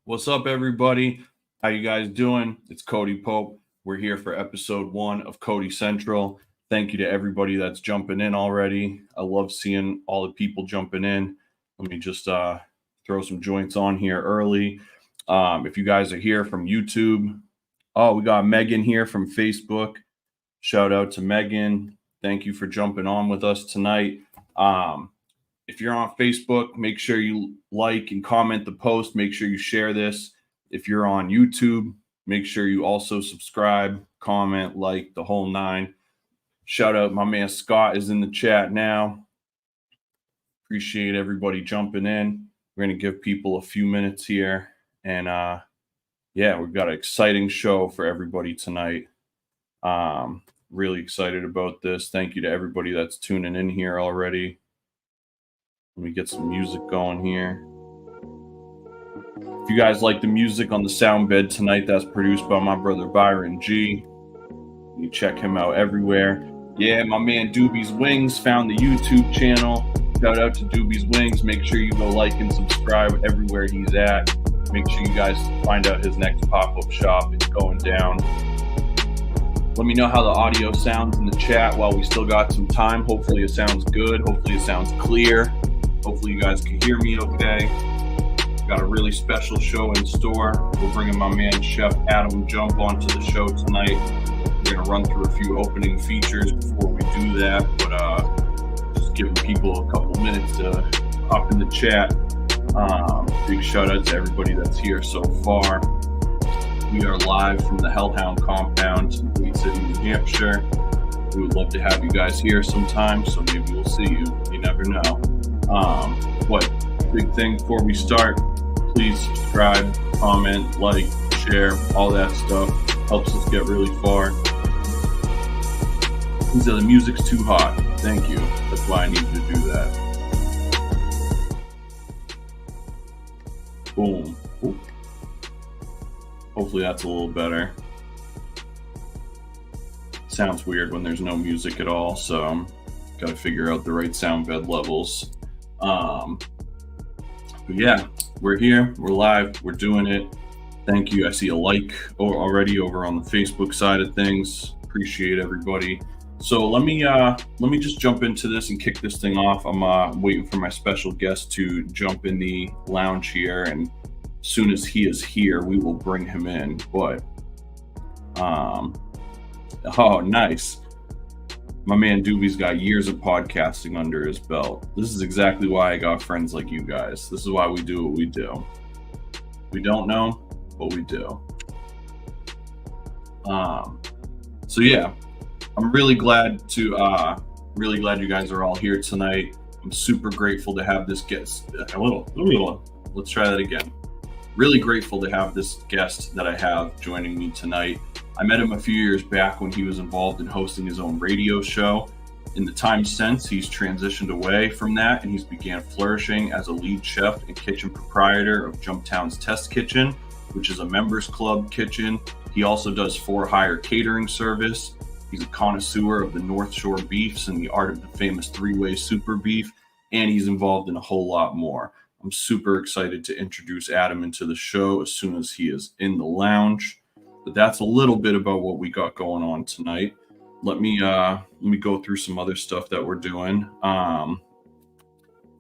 What's up, everybody? How you guys doing? It's Cody Pope. We're here for episode 1 of Cody Central. Thank you to everybody that's jumping in already. I love seeing all the people jumping in. Let me just throw some joints on here early. If you guys are here from YouTube, we got Megan here from Facebook. Shout out to Megan. Thank you for jumping on with us tonight. If you're on Facebook, make sure you like and comment the post. Make sure you share this. If you're on YouTube, make sure you also subscribe, comment, like, the whole 9. Shout out, my man Scott is in the chat now. Appreciate everybody jumping in. We're going to give people a few minutes here. And we've got an exciting show for everybody tonight. Really excited about this. Thank you to everybody that's tuning in here already. Let me get some music going here. If you guys like the music on the sound bed tonight, that's produced by my brother Byron G. You check him out everywhere. Yeah, my man Doobie's Wings found the YouTube channel. Shout out to Doobie's Wings. Make sure you go like and subscribe everywhere he's at. Make sure you guys find out his next pop-up shop. It's going down. Let me know how the audio sounds in the chat while we still got some time. Hopefully it sounds good. Hopefully it sounds clear. Hopefully you guys can hear me okay. Got a really special show in store. We're bringing my man Chef Adam Jump onto the show tonight. We're going to run through a few opening features before we do that, but just giving people a couple minutes to hop in the chat. Big shout out to everybody that's here so far. We are live from the Hellhound compound in Queen City, New Hampshire. We would love to have you guys here sometime, so maybe we'll see you. You never know. Big thing before we start, please subscribe, comment, like, share, all that stuff. Helps us get really far. He said the music's too hot. Thank you. That's why I need to do that. Boom. Oop. Hopefully that's a little better. Sounds weird when there's no music at all, so got to figure out the right sound bed levels. But yeah, we're here, we're live, we're doing it. Thank you. I see a like already over on the Facebook side of things. Appreciate everybody. So let me just jump into this and kick this thing off. I'm waiting for my special guest to jump in the lounge here, and as soon as he is here, we will bring him in. But oh, nice. My man Doobie's got years of podcasting under his belt. This is exactly why I got friends like you guys. This is why we do what we do. We don't know, but we do. So yeah, I'm really glad you guys are all here tonight. I'm super grateful to have this guest. Let's try that again. Really grateful to have this guest that I have joining me tonight. I met him a few years back when he was involved in hosting his own radio show. In the time since, he's transitioned away from that and he's began flourishing as a lead chef and kitchen proprietor of Jumptown's Test Kitchen, which is a members club kitchen. He also does for hire catering service. He's a connoisseur of the North Shore beefs and the art of the famous 3-way super beef, and he's involved in a whole lot more. I'm super excited to introduce Adam into the show as soon as he is in the lounge. But that's a little bit about what we got going on tonight. Let me go through some other stuff that we're doing.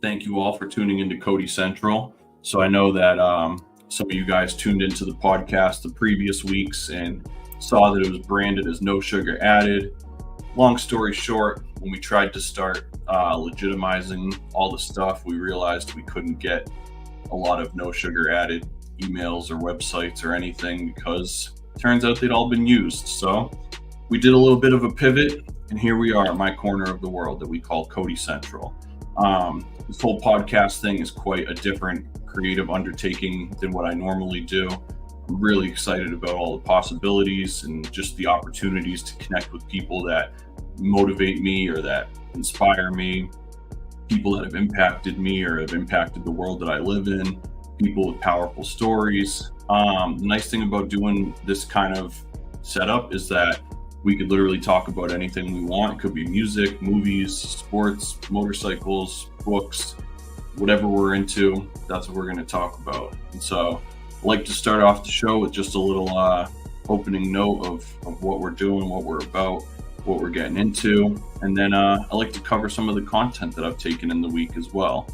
Thank you all for tuning into Cody Central. So I know that some of you guys tuned into the podcast the previous weeks and saw that it was branded as no sugar added. Long story short, when we tried to start legitimizing all the stuff, we realized we couldn't get a lot of no sugar added emails or websites or anything because turns out they'd all been used. So we did a little bit of a pivot, and here we are at my corner of the world that we call Cody Central. This whole podcast thing is quite a different creative undertaking than what I normally do. I'm really excited about all the possibilities and just the opportunities to connect with people that motivate me or that inspire me, people that have impacted me or have impacted the world that I live in, people with powerful stories. The nice thing about doing this kind of setup is that We could literally talk about anything we want. It could be music, movies, sports, motorcycles, books, whatever we're into, that's what we're going to talk about. And so I'd like to start off the show with just a little opening note of what we're doing, what we're about, what we're getting into. And then I like to cover some of the content that I've taken in the week as well.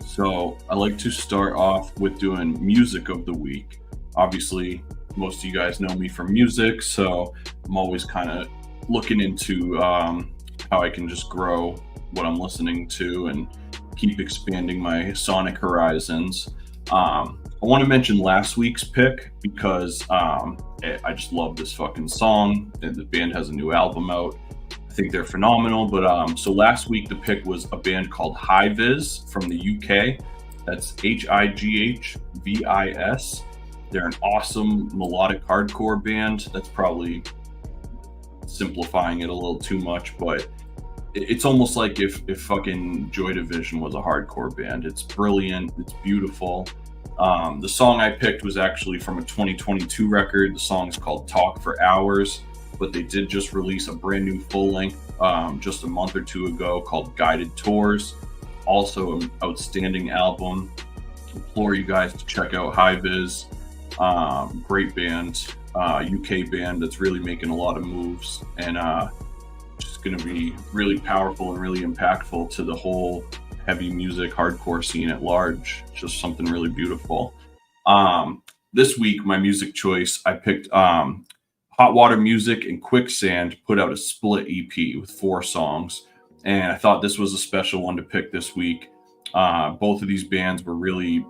So I like to start off with doing music of the week. Obviously, most of you guys know me from music, so I'm always kind of looking into how I can just grow what I'm listening to and keep expanding my sonic horizons. I want to mention last week's pick because I just love this fucking song. The band has a new album out. I think they're phenomenal. But so last week the pick was a band called High Vis from the UK. That's Highghvis. They're an awesome melodic hardcore band. That's probably simplifying it a little too much, but it's almost like if fucking Joy Division was a hardcore band. It's brilliant. It's beautiful. The song I picked was actually from a 2022 record. The song is called Talk for Hours, but they did just release a brand new full length just a month or two ago called Guided Tours. Also an outstanding album. Implore you guys to check out High Vis. Great band, UK band that's really making a lot of moves and just going to be really powerful and really impactful to the whole heavy music hardcore scene at large. Just something really beautiful. This week, my music choice, I picked Hot Water Music and Quicksand put out a split EP with 4 songs, and I thought this was a special one to pick this week. Both of these bands were really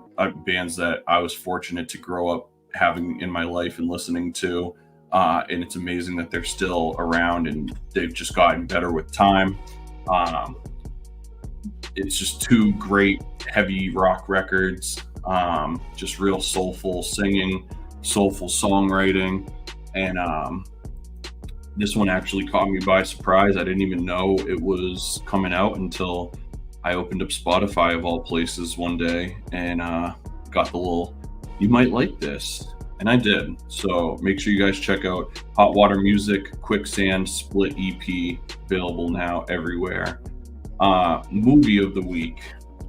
bands that I was fortunate to grow up having in my life and listening to, and it's amazing that they're still around and they've just gotten better with time. It's just 2 great heavy rock records, just real soulful singing, soulful songwriting, and this one actually caught me by surprise. I didn't even know it was coming out until I opened up Spotify of all places one day and got the little, you might like this. And I did. So make sure you guys check out Hot Water Music, Quicksand, split EP, available now everywhere. Movie of the week.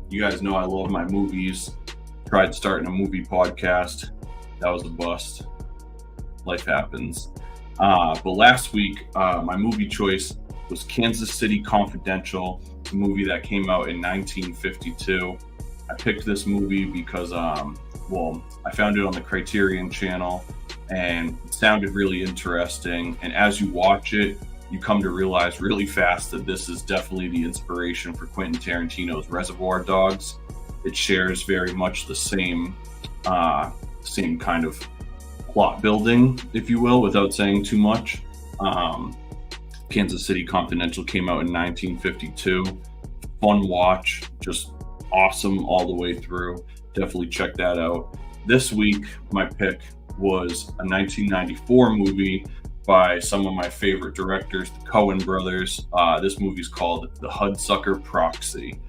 You guys know I love my movies. Tried starting a movie podcast. That was a bust. Life happens. But last week, my movie choice was Kansas City Confidential, a movie that came out in 1952. I picked this movie because, I found it on the Criterion channel and it sounded really interesting. And as you watch it, you come to realize really fast that this is definitely the inspiration for Quentin Tarantino's Reservoir Dogs. It shares very much the same kind of plot building, if you will, without saying too much. Kansas City Confidential came out in 1952. Fun watch, just awesome all the way through. Definitely check that out. This week, my pick was a 1994 movie by some of my favorite directors, the Coen brothers. This movie is called The Hudsucker Proxy.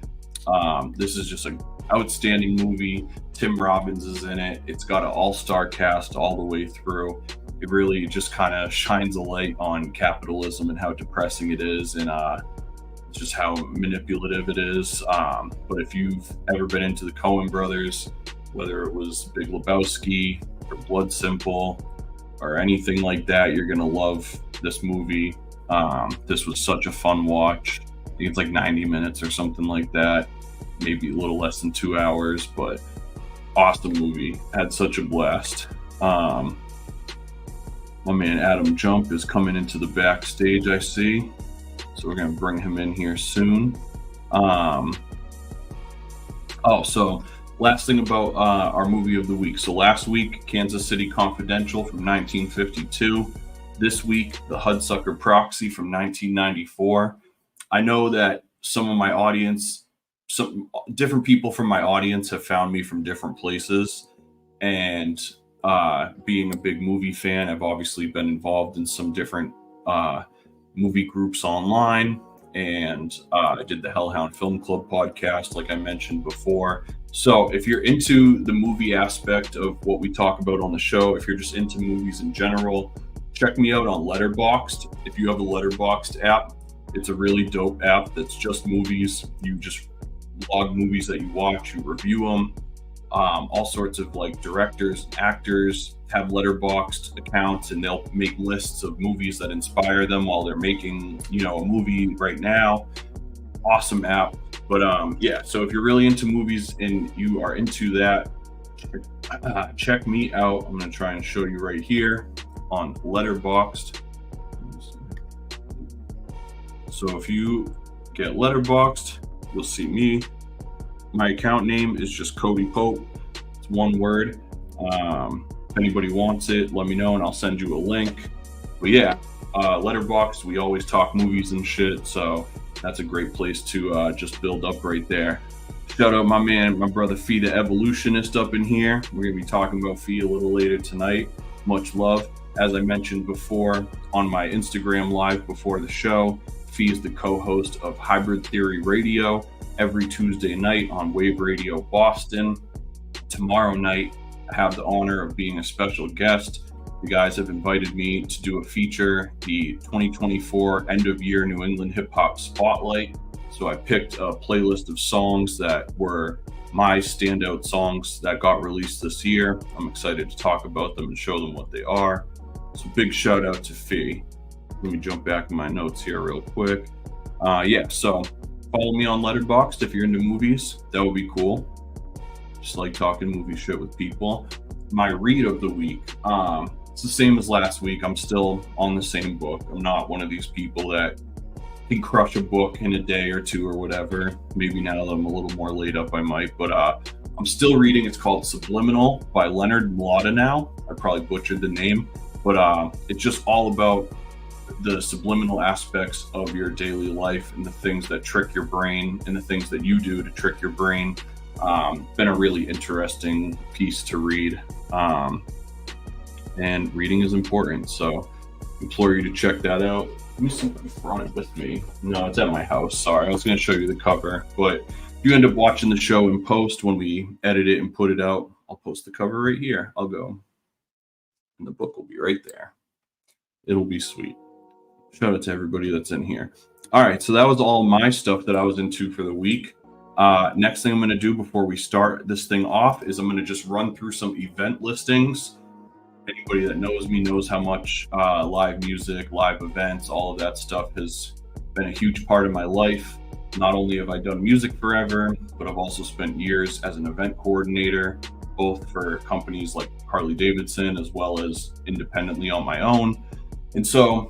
This is just an outstanding movie. Tim Robbins is in it. It's got an all-star cast all the way through. It really just kind of shines a light on capitalism and how depressing it is, and just how manipulative it is. But if you've ever been into the Coen brothers, whether it was Big Lebowski or Blood Simple or anything like that, you're gonna love this movie. This was such a fun watch. I think it's like 90 minutes or something like that, maybe a little less than 2 hours, but awesome movie. Had such a blast. My man Adam Jump is coming into the backstage, I see. So we're going to bring him in here soon. So last thing about our movie of the week. So last week, Kansas City Confidential from 1952. This week, The Hudsucker Proxy from 1994. I know that some of my audience, some different people from my audience have found me from different places. And being a big movie fan, I've obviously been involved in some different movie groups online, and I did the Hellhound Film Club podcast, like I mentioned before. So if you're into the movie aspect of what we talk about on the show, if you're just into movies in general, check me out on Letterboxd. If you have a Letterboxd app, it's a really dope app that's just movies. You just log movies that you watch, you review them. All sorts of like directors and actors have Letterboxd accounts, and they'll make lists of movies that inspire them while they're making, a movie right now. Awesome app. But yeah, so if you're really into movies and you are into that, check me out. I'm going to try and show you right here on Letterboxd. So if you get Letterboxd, you'll see me. My account name is just Cody Pope. It's one word. If anybody wants it, let me know and I'll send you a link. But yeah, Letterboxd, we always talk movies and shit, so that's a great place to just build up right there. Shout out my brother Fee the Evolutionist up in here. We're going to be talking about Fee a little later tonight. Much love. As I mentioned before on my Instagram live before the show, Fee is the co-host of Hybrid Theory Radio every Tuesday night on Wave Radio Boston. Tomorrow night, I have the honor of being a special guest. You guys have invited me to do a feature, the 2024 End of Year New England Hip Hop Spotlight. So I picked a playlist of songs that were my standout songs that got released this year. I'm excited to talk about them and show them what they are. So big shout out to Fee. Let me jump back in my notes here real quick. Yeah, so follow me on Letterboxd if you're into movies. That would be cool. Just like talking movie shit with people. My read of the week. It's the same as last week. I'm still on the same book. I'm not one of these people that can crush a book in a day or two or whatever. Maybe now that I'm a little more laid up, I might. But I'm still reading. It's called Subliminal by Leonard Mlodinow. I probably butchered the name. But it's just all about the subliminal aspects of your daily life and the things that trick your brain and the things that you do to trick your brain. Been a really interesting piece to read. And reading is important, so implore you to check that out. Let me see if I brought it with me. No, it's at my house. Sorry, I was going to show you the cover, but if you end up watching the show in post when we edit it and put it out, I'll post the cover right here. I'll go, and the book will be right there. It'll be sweet. Shout out to everybody that's in here. All right, so that was all my stuff that I was into for the week. Next thing I'm going to do before we start this thing off is I'm going to just run through some event listings. Anybody that knows me knows how much live music, live events, all of that stuff has been a huge part of my life. Not only have I done music forever, but I've also spent years as an event coordinator, both for companies like Harley Davidson as well as independently on my own. And so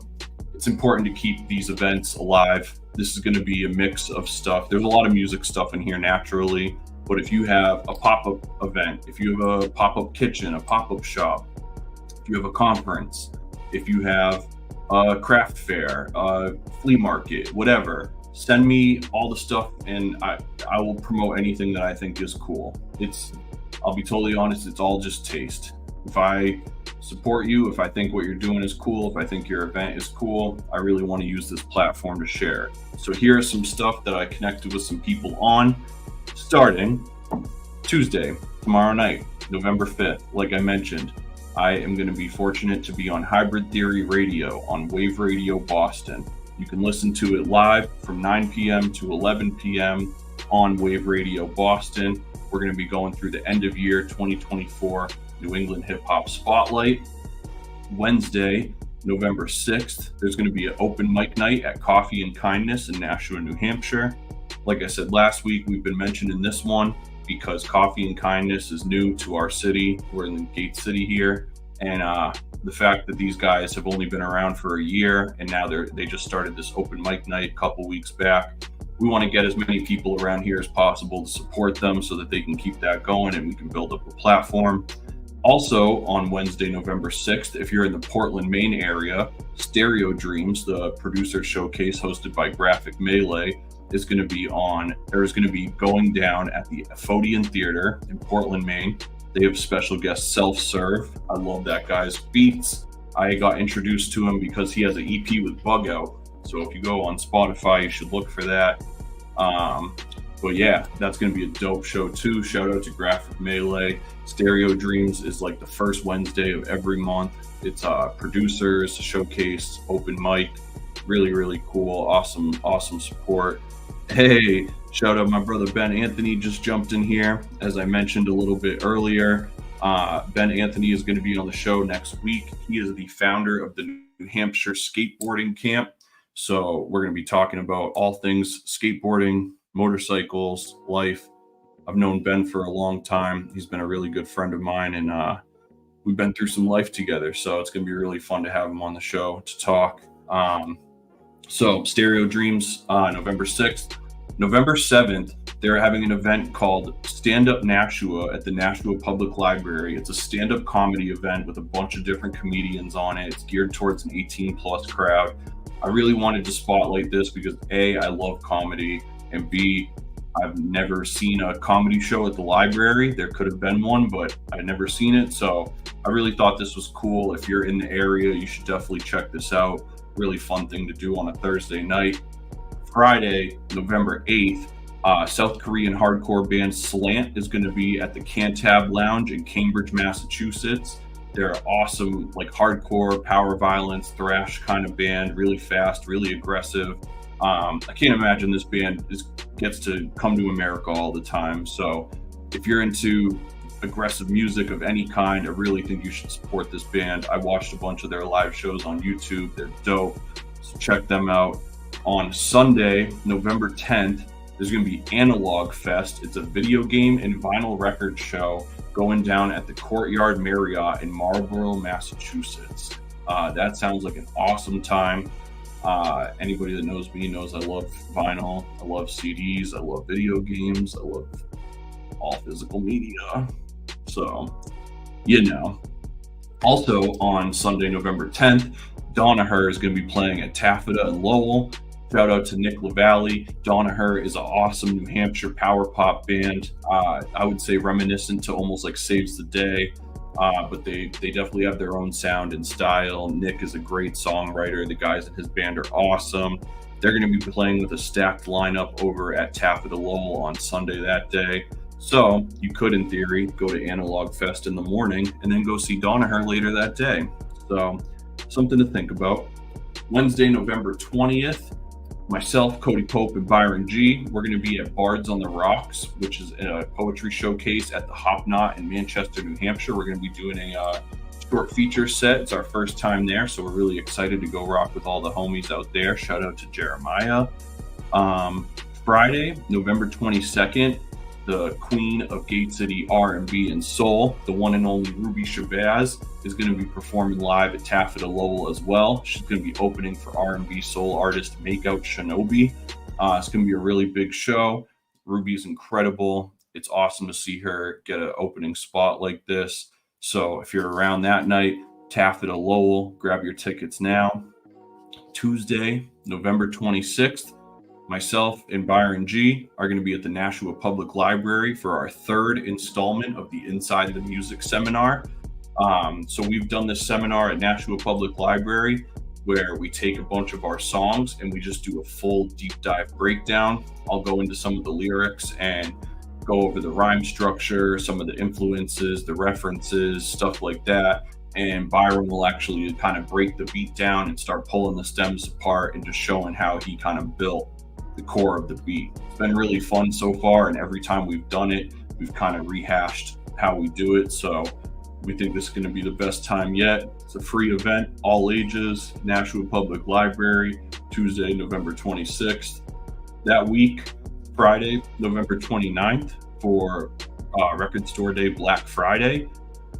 it's important to keep these events alive. This is going to be a mix of stuff. There's a lot of music stuff in here naturally, but if you have a pop-up event, if you have a pop-up kitchen, a pop-up shop, if you have a conference, if you have a craft fair, a flea market, whatever, send me all the stuff and I will promote anything that I think is cool. I'll be totally honest, it's all just taste. If I support you, if I think what you're doing is cool, if I think your event is cool, I really want to use this platform to share it. So here is some stuff that I connected with some people on, starting Tuesday, tomorrow night, November 5th. Like I mentioned, I am going to be fortunate to be on Hybrid Theory Radio on Wave Radio Boston. You can listen to it live from 9 p.m. to 11 p.m. on Wave Radio Boston. We're going to be going through the end of year 2024 New England Hip Hop Spotlight. Wednesday, November 6th, there's going to be an open mic night at Coffee and Kindness in Nashua, New Hampshire. Like I said last week, we've been mentioning this one because Coffee and Kindness is new to our city. We're in the Gate City here. And the fact that these guys have only been around for a year and now they just started this open mic night a couple weeks back. We want to get as many people around here as possible to support them so that they can keep that going and we can build up a platform. Also on Wednesday, November 6th, if you're in the Portland, Maine area, Stereo Dreams, the producer showcase hosted by Graphic Melee, is going to be going down at the Aphodian Theater in Portland, Maine. They have special guest Self-Serve. I love that guy's beats. I got introduced to him because he has an EP with Bug Out. So if you go on Spotify, you should look for that. But yeah, that's going to be a dope show too. Shout out to Graphic Melee. Stereo Dreams is like the first Wednesday of every month. It's producers, showcase, open mic. Really, really cool. Awesome support. Hey, shout out my brother Ben Anthony just jumped in here. As I mentioned a little bit earlier, Ben Anthony is going to be on the show next week. He is the founder of the New Hampshire Skateboarding Camp. So we're going to be talking about all things skateboarding, motorcycles, life. I've known Ben for a long time. He's been a really good friend of mine, and we've been through some life together. So it's going to be really fun to have him on the show to talk. So Stereo Dreams, November 6th. November 7th, they're having an event called Stand Up Nashua at the Nashua Public Library. It's a stand-up comedy event with a bunch of different comedians on it. It's geared towards an 18-plus crowd. I really wanted to spotlight this because A, I love comedy, and B, I've never seen a comedy show at the library. There could have been one, but I've never seen it. So I really thought this was cool. If you're in the area, you should definitely check this out. Really fun thing to do on a Thursday night. Friday, November 8th, South Korean hardcore band Slant is going to be at the Cantab Lounge in Cambridge, Massachusetts. They're awesome, like hardcore, power violence, thrash kind of band, really fast, really aggressive. I can't imagine this band gets to come to America all the time. So if you're into aggressive music of any kind, I really think you should support this band. I watched a bunch of their live shows on YouTube. They're dope. So check them out. On Sunday, November 10th, there's going to be Analog Fest. It's a video game and vinyl record show going down at the Courtyard Marriott in Marlborough, Massachusetts. That sounds like an awesome time. Anybody that knows me knows I love vinyl. I love CDs. I love video games. I love all physical media. So, you know. Also on Sunday, November 10th, Donaher is going to be playing at Taffeta and Lowell. Shout out to Nick LaValle. Donaher is an awesome New Hampshire power pop band. I would say reminiscent to almost like Saves the Day, but they definitely have their own sound and style. Nick is a great songwriter. The guys in his band are awesome. They're going to be playing with a stacked lineup over at Taffeta Lowell on Sunday that day. So you could, in theory, go to Analog Fest in the morning and then go see Donaher later that day. So something to think about. Wednesday, November 20th, myself, Cody Pope, and Byron G. We're going to be at Bards on the Rocks, which is a poetry showcase at the Hop Knot in Manchester, New Hampshire. We're going to be doing a short feature set. It's our first time there, so we're really excited to go rock with all the homies out there. Shout out to Jeremiah. Friday, November 22nd, the queen of Gate City R&B and Soul, the one and only Ruby Shabazz, is going to be performing live at Taffeta Lowell as well. She's going to be opening for R&B soul artist Makeout Shinobi. It's going to be a really big show. Ruby's incredible. It's awesome to see her get an opening spot like this. So if you're around that night, Taffeta Lowell, grab your tickets now. Tuesday, November 26th, myself and Byron G are going to be at the Nashua Public Library for our third installment of the Inside the Music seminar. So we've done this seminar at Nashua Public Library where we take a bunch of our songs and we just do a full deep dive breakdown. I'll go into some of the lyrics and go over the rhyme structure, some of the influences, the references, stuff like that. And Byron will actually kind of break the beat down and start pulling the stems apart and just showing how he kind of built the core of the beat. It's been really fun so far, and every time we've done it, we've kind of rehashed how we do it. So we think this is going to be the best time yet. It's a free event, all ages, Nashua Public Library, Tuesday, November 26th. That week, Friday, November 29th, for Record Store Day Black Friday,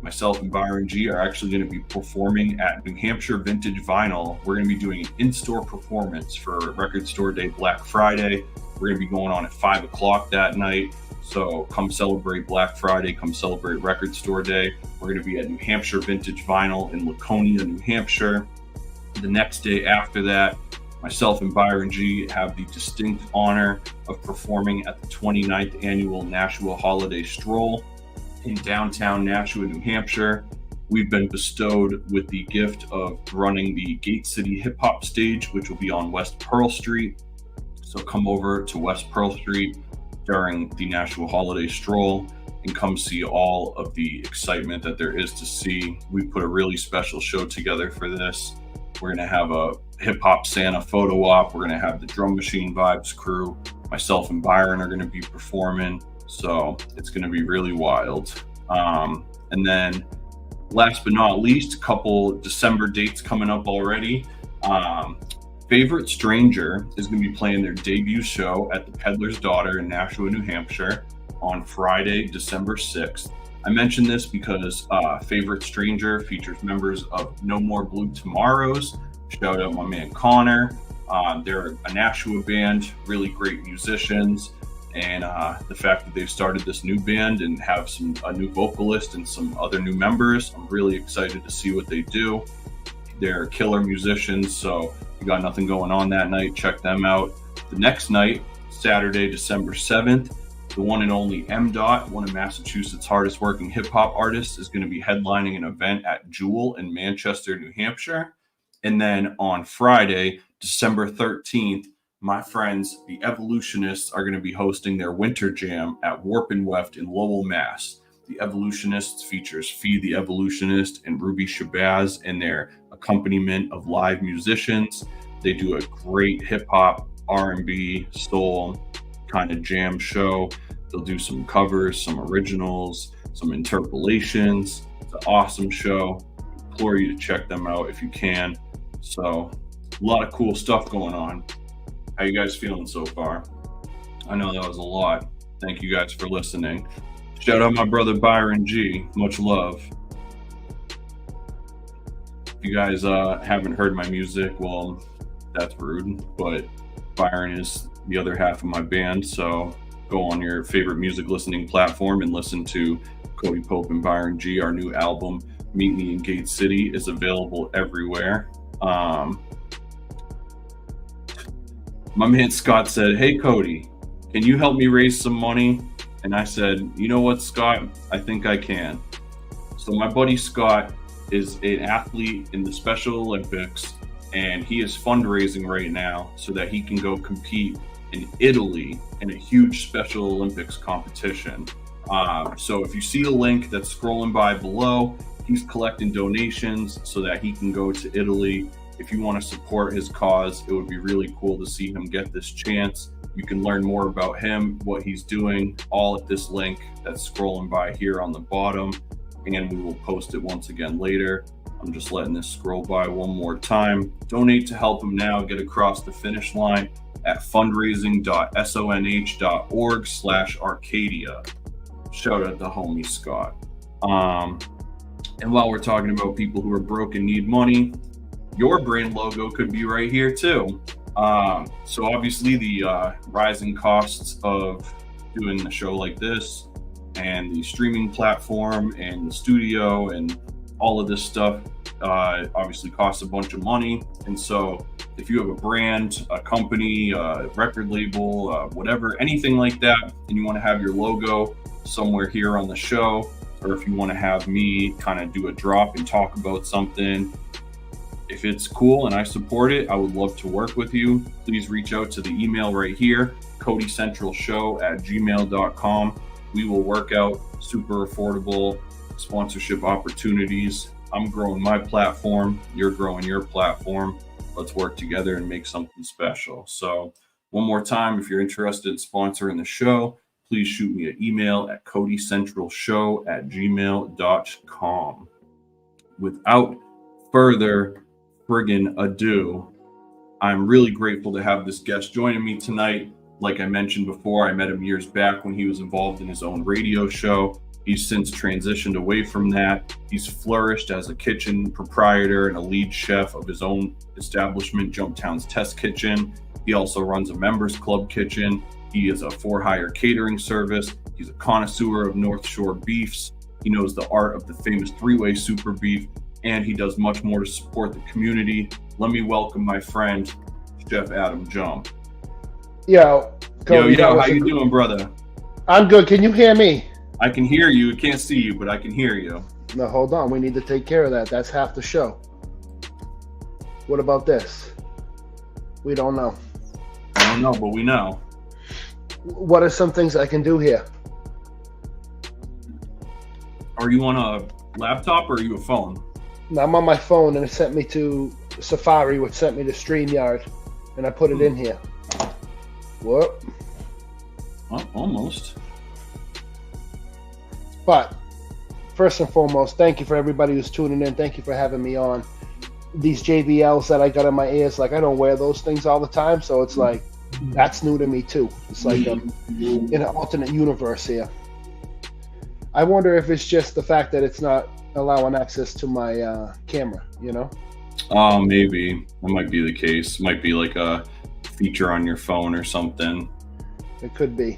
myself and Byron G are actually going to be performing at New Hampshire Vintage Vinyl. We're going to be doing an in-store performance for Record Store Day Black Friday. We're going to be going on at 5 o'clock that night. So come celebrate Black Friday, come celebrate Record Store Day. We're going to be at New Hampshire Vintage Vinyl in Laconia, New Hampshire. The next day after that, myself and Byron G have the distinct honor of performing at the 29th Annual Nashua Holiday Stroll in downtown Nashua, New Hampshire. We've been bestowed with the gift of running the Gate City Hip Hop Stage, which will be on West Pearl Street. So come over to West Pearl Street, during the National Holiday Stroll and come see all of the excitement that there is to see. We put a really special show together for this. We're going to have a hip-hop Santa photo op. We're going to have the Drum Machine Vibes crew. Myself and Byron are going to be performing. So it's going to be really wild. And then last but not least, a couple December dates coming up already. Favorite Stranger is going to be playing their debut show at the Peddler's Daughter in Nashua, New Hampshire on Friday, December 6th. I mentioned this because Favorite Stranger features members of No More Blue Tomorrows. Shout out my man Connor. They're a Nashua band, really great musicians. And the fact that they've started this new band and have a new vocalist and some other new members, I'm really excited to see what they do. They're killer musicians, so if you got nothing going on that night, check them out. The next night, Saturday, December 7th, the one and only M. one of Massachusetts' hardest working hip hop artists, is going to be headlining an event at Jewel in Manchester, New Hampshire. And then on Friday, December 13th, my friends, the Evolutionists, are going to be hosting their winter jam at Warp and Weft in Lowell, Mass. The Evolutionists features Feed the Evolutionist and Ruby Shabazz and their accompaniment of live musicians. They do a great hip hop, R&B, soul kind of jam show. They'll do some covers, some originals, some interpolations. It's an awesome show. I implore you to check them out if you can. So a lot of cool stuff going on. How you guys feeling so far? I know that was a lot. Thank you guys for listening. Shout out my brother Byron G. Much love. If you guys haven't heard my music, well, that's rude. But Byron is the other half of my band, so go on your favorite music listening platform and listen to Cody Pope and Byron G. Our new album, Meet Me in Gate City, is available everywhere. My man Scott said, "Hey Cody, can you help me raise some money?" And I said, "You know what, Scott? I think I can." So my buddy Scott is an athlete in the Special Olympics, and he is fundraising right now so that he can go compete in Italy in a huge Special Olympics competition. So if you see the link that's scrolling by below, he's collecting donations so that he can go to Italy. If you want to support his cause, it would be really cool to see him get this chance. You can learn more about him, what he's doing, all at this link that's scrolling by here on the bottom, and we will post it once again later. I'm just letting this scroll by one more time. Donate to help him now get across the finish line at fundraising.sonh.org/Arcadia. Shout out to homie Scott. And while we're talking about people who are broke and need money, your brand logo could be right here too. So obviously the rising costs of doing a show like this and the streaming platform and the studio and all of this stuff obviously costs a bunch of money. And so if you have a brand, a company, a record label, whatever, anything like that, and you want to have your logo somewhere here on the show, or if you want to have me kind of do a drop and talk about something, if it's cool and I support it, I would love to work with you. Please reach out to the email right here, codycentralshow@gmail.com. We will work out super affordable sponsorship opportunities. I'm growing my platform. You're growing your platform. Let's work together and make something special. So one more time, if you're interested in sponsoring the show, please shoot me an email at codycentralshow@gmail.com. Without further friggin' ado, I'm really grateful to have this guest joining me tonight. Like I mentioned before, I met him years back when he was involved in his own radio show. He's since transitioned away from that. He's flourished as a kitchen proprietor and a lead chef of his own establishment, Jumptown's Test Kitchen. He also runs a members club kitchen. He is a for-hire catering service. He's a connoisseur of North Shore beefs. He knows the art of the famous three-way super beef, and he does much more to support the community. Let me welcome my friend, Chef Adam Jump. Yo, Cody, how you doing, brother? I'm good. Can you hear me? I can hear you. Can't see you, but I can hear you. No, hold on. We need to take care of that. That's half the show. What about this? We don't know. I don't know, but we know. What are some things I can do here? Are you on a laptop or are you a phone? Now I'm on my phone and it sent me to Safari, which sent me to StreamYard, and I put it in here. Whoop. Oh, almost. But first and foremost, thank you for everybody who's tuning in. Thank you for having me on. These JBLs that I got in my ears, like I don't wear those things all the time, so it's like that's new to me too. It's like I'm in an alternate universe here. I wonder if it's just the fact that it's not allowing access to my camera, you know? Maybe that might be the case. Might be like a feature on your phone or something. It could be.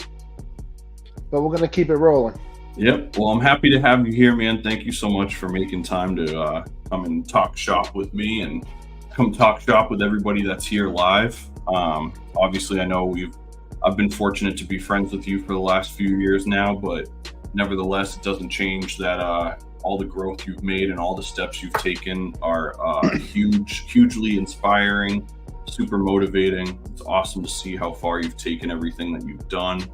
But we're going to keep it rolling. Yep. Well, I'm happy to have you here, man. Thank you so much for making time to come and talk shop with me and come talk shop with everybody that's here live. Obviously, I know I've been fortunate to be friends with you for the last few years now, but nevertheless, it doesn't change that all the growth you've made and all the steps you've taken are hugely inspiring, super motivating. It's awesome to see how far you've taken everything that you've done.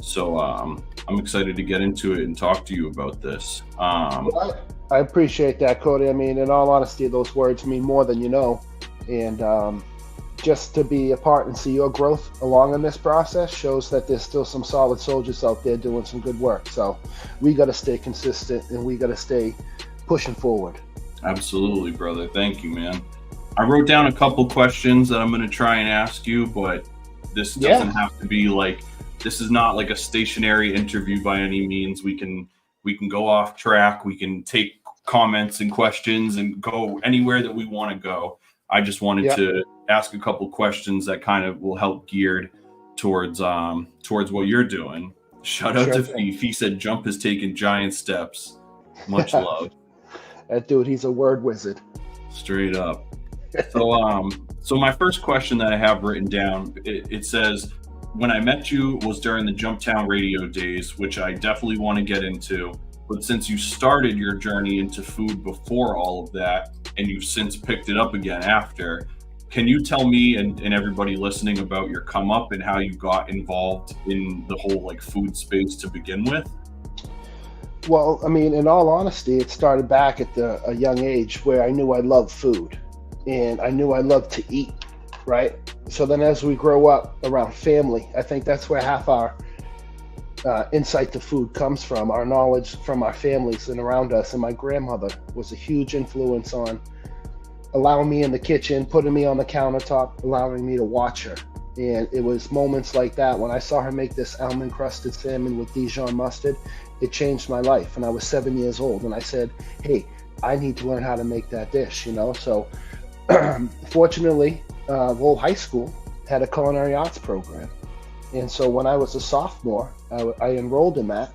So I'm excited to get into it and talk to you about this. Well, I appreciate that, Cody. I mean, in all honesty, those words mean more than you know. And just to be a part and see your growth along in this process shows that there's still some solid soldiers out there doing some good work. So we got to stay consistent and we got to stay pushing forward. Absolutely, brother. Thank you, man. I wrote down a couple questions that I'm going to try and ask you, but this doesn't have to be like, this is not like a stationary interview by any means. We can go off track. We can take comments and questions and go anywhere that we want to go. I just wanted to ask a couple questions that kind of will help geared towards what you're doing. Shout out to Fief. He said Jump has taken giant steps. Much love. That dude, he's a word wizard. Straight up. So my first question that I have written down, it says, when I met you was during the Jumptown radio days, which I definitely want to get into. But since you started your journey into food before all of that, and you've since picked it up again after, can you tell me and everybody listening about your come up and how you got involved in the whole like food space to begin with? Well, I mean, in all honesty, it started back at a young age where I knew I loved food and I knew I loved to eat, right? So then as we grow up around family, I think that's where half our insight to food comes from, our knowledge from our families and around us. And my grandmother was a huge influence on allowing me in the kitchen, putting me on the countertop, allowing me to watch her. And it was moments like that when I saw her make this almond crusted salmon with Dijon mustard, it changed my life. And I was 7 years old and I said, hey, I need to learn how to make that dish, you know? So fortunately, Lowell High School had a culinary arts program. And so when I was a sophomore, I enrolled in that.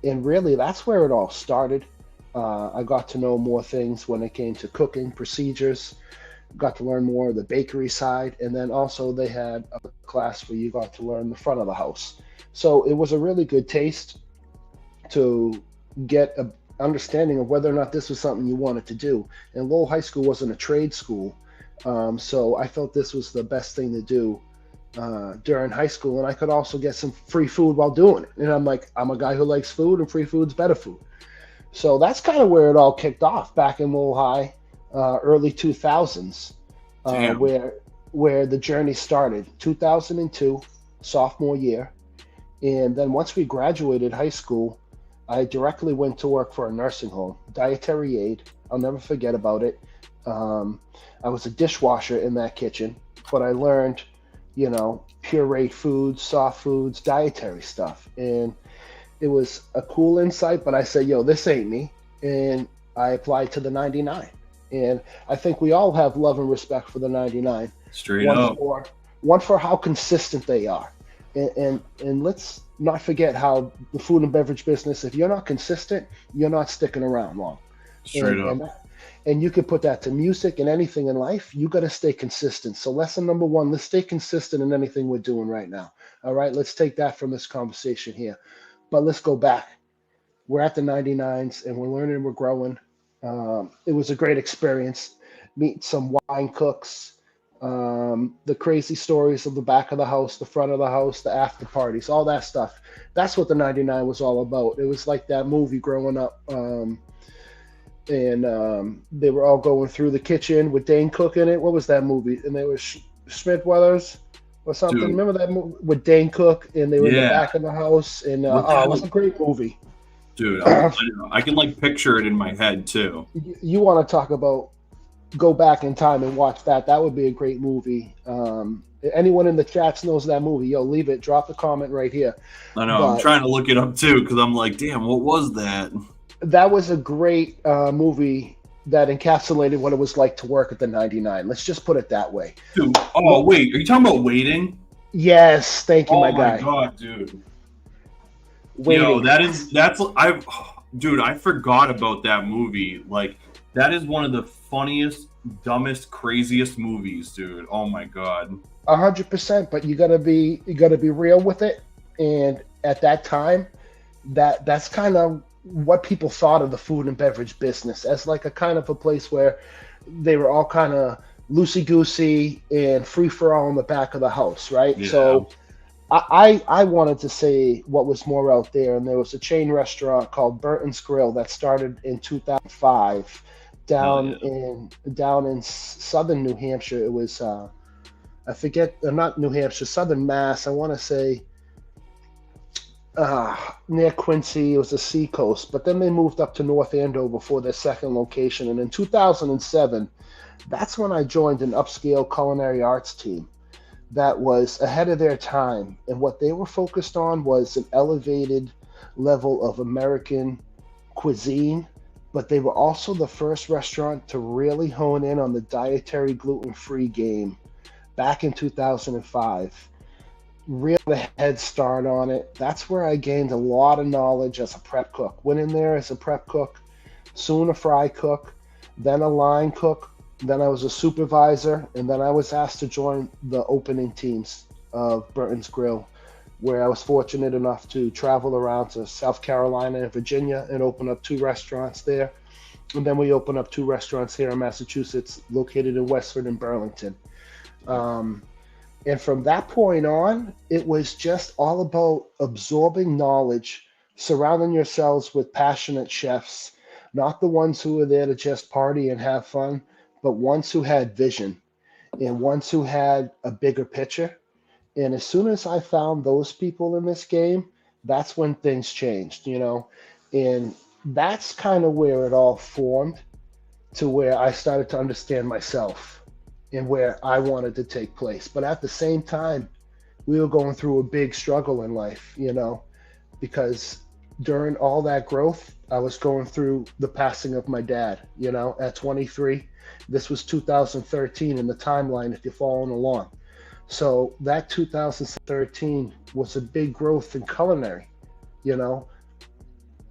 And really, that's where it all started. I got to know more things when it came to cooking procedures, got to learn more of the bakery side. And then also they had a class where you got to learn the front of the house. So it was a really good taste to get an understanding of whether or not this was something you wanted to do. And Lowell High School wasn't a trade school. So I felt this was the best thing to do during high school. And I could also get some free food while doing it. And I'm like, I'm a guy who likes food and free food's better food. So that's kind of where it all kicked off back in Lowell High, early 2000s, where the journey started. 2002, sophomore year. And then once we graduated high school, I directly went to work for a nursing home, dietary aide. I'll never forget about it. I was a dishwasher in that kitchen, but I learned, you know, pureed foods, soft foods, dietary stuff. And it was a cool insight, but I said, yo, this ain't me. And I applied to the 99. And I think we all have love and respect for the 99. Straight up. One for how consistent they are. And let's not forget how the food and beverage business, if you're not consistent, you're not sticking around long. Straight up. And you could put that to music and anything in life. You got to stay consistent. So lesson number one, let's stay consistent in anything we're doing right now. All right, let's take that from this conversation here. But let's go back. We're at the 99s and we're learning, we're growing. It was a great experience. Meet some wine cooks, the crazy stories of the back of the house, the front of the house, the after parties, all that stuff. That's what the 99 was all about. It was like that movie growing up. And they were all going through the kitchen with Dane Cook in it. What was that movie? And they were Schmidt Brothers or something. Dude. Remember that movie with Dane Cook? And they were in the Yeah. back of the house. And it was a great movie. Dude, I can like picture it in my head too. You want to talk about go back in time and watch that? That would be a great movie. Anyone in the chats knows that movie? Yo, leave it. Drop a comment right here. I know. I'm trying to look it up too because I'm like, damn, what was that? That was a great movie that encapsulated what it was like to work at the 99. Let's just put it that way. Dude, oh wait, are you talking about Waiting? Yes, thank you, my guy. Oh my god, dude. Waiting. Yo, dude, I forgot about that movie. Like, that is one of the funniest, dumbest, craziest movies, dude. Oh my god. 100%, but you gotta be real with it. And at that time, that's kind of what people thought of the food and beverage business as like a kind of a place where they were all kind of loosey-goosey and free-for-all in the back of the house, right? Yeah. So I wanted to say what was more out there, and there was a chain restaurant called Burton's Grill that started in 2005 down in southern New Hampshire. It was I forget, not New Hampshire, southern Mass. I want to say near Quincy. It was the Seacoast, but then they moved up to North Andover for their second location. And in 2007, that's when I joined an upscale culinary arts team that was ahead of their time. And what they were focused on was an elevated level of American cuisine, but they were also the first restaurant to really hone in on the dietary gluten-free game back in 2005. Real head start on it. That's where I gained a lot of knowledge as a prep cook. Went in there as a prep cook, soon a fry cook, then a line cook, then I was a supervisor, and then I was asked to join the opening teams of Burton's Grill, where I was fortunate enough to travel around to South Carolina and Virginia and open up 2 restaurants there. And then we opened up 2 restaurants here in Massachusetts, located in Westford and Burlington. And from that point on, it was just all about absorbing knowledge, surrounding yourselves with passionate chefs, not the ones who were there to just party and have fun, but ones who had vision and ones who had a bigger picture. And as soon as I found those people in this game, that's when things changed, you know. And that's kind of where it all formed, to where I started to understand myself and where I wanted to take place. But at the same time, we were going through a big struggle in life, you know, because during all that growth, I was going through the passing of my dad, you know, at 23. This was 2013 in the timeline, if you're following along. So that 2013 was a big growth in culinary, you know,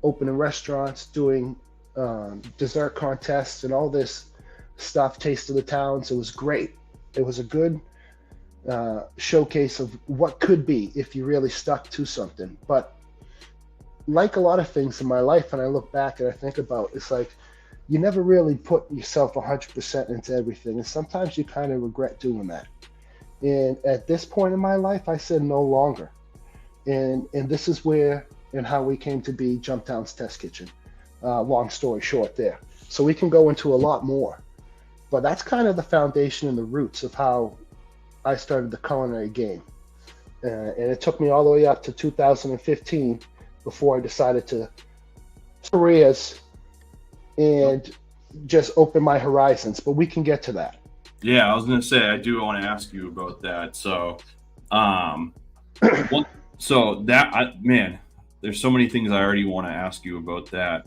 opening restaurants, doing dessert contests and all this stuff, Taste of the Towns. It was great. It was a good showcase of what could be if you really stuck to something. But like a lot of things in my life, and I look back and I think about, it's like you never really put yourself 100% into everything. And sometimes you kind of regret doing that. And at this point in my life, I said no longer. And this is where and how we came to be Jumptown's Test Kitchen. Long story short there. So we can go into a lot more. But that's kind of the foundation and the roots of how I started the culinary game. And it took me all the way up to 2015 before I decided to careers and just open my horizons. But we can get to that. Yeah, I was gonna say I do want to ask you about that. So, man, there's so many things I already want to ask you about that.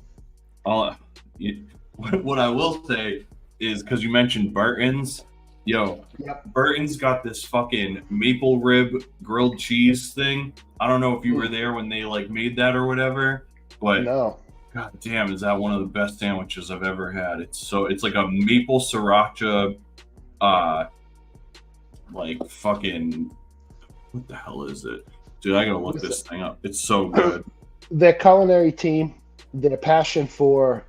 What I will say is, because you mentioned Burton's, yep. Burton's got this fucking maple rib grilled cheese thing. I don't know if you were there when they like made that or whatever, but no. God damn, is that one of the best sandwiches I've ever had? It's like a maple sriracha. Like fucking, what the hell is it, dude? I gotta look this thing up. It's so good. Their culinary team, their passion for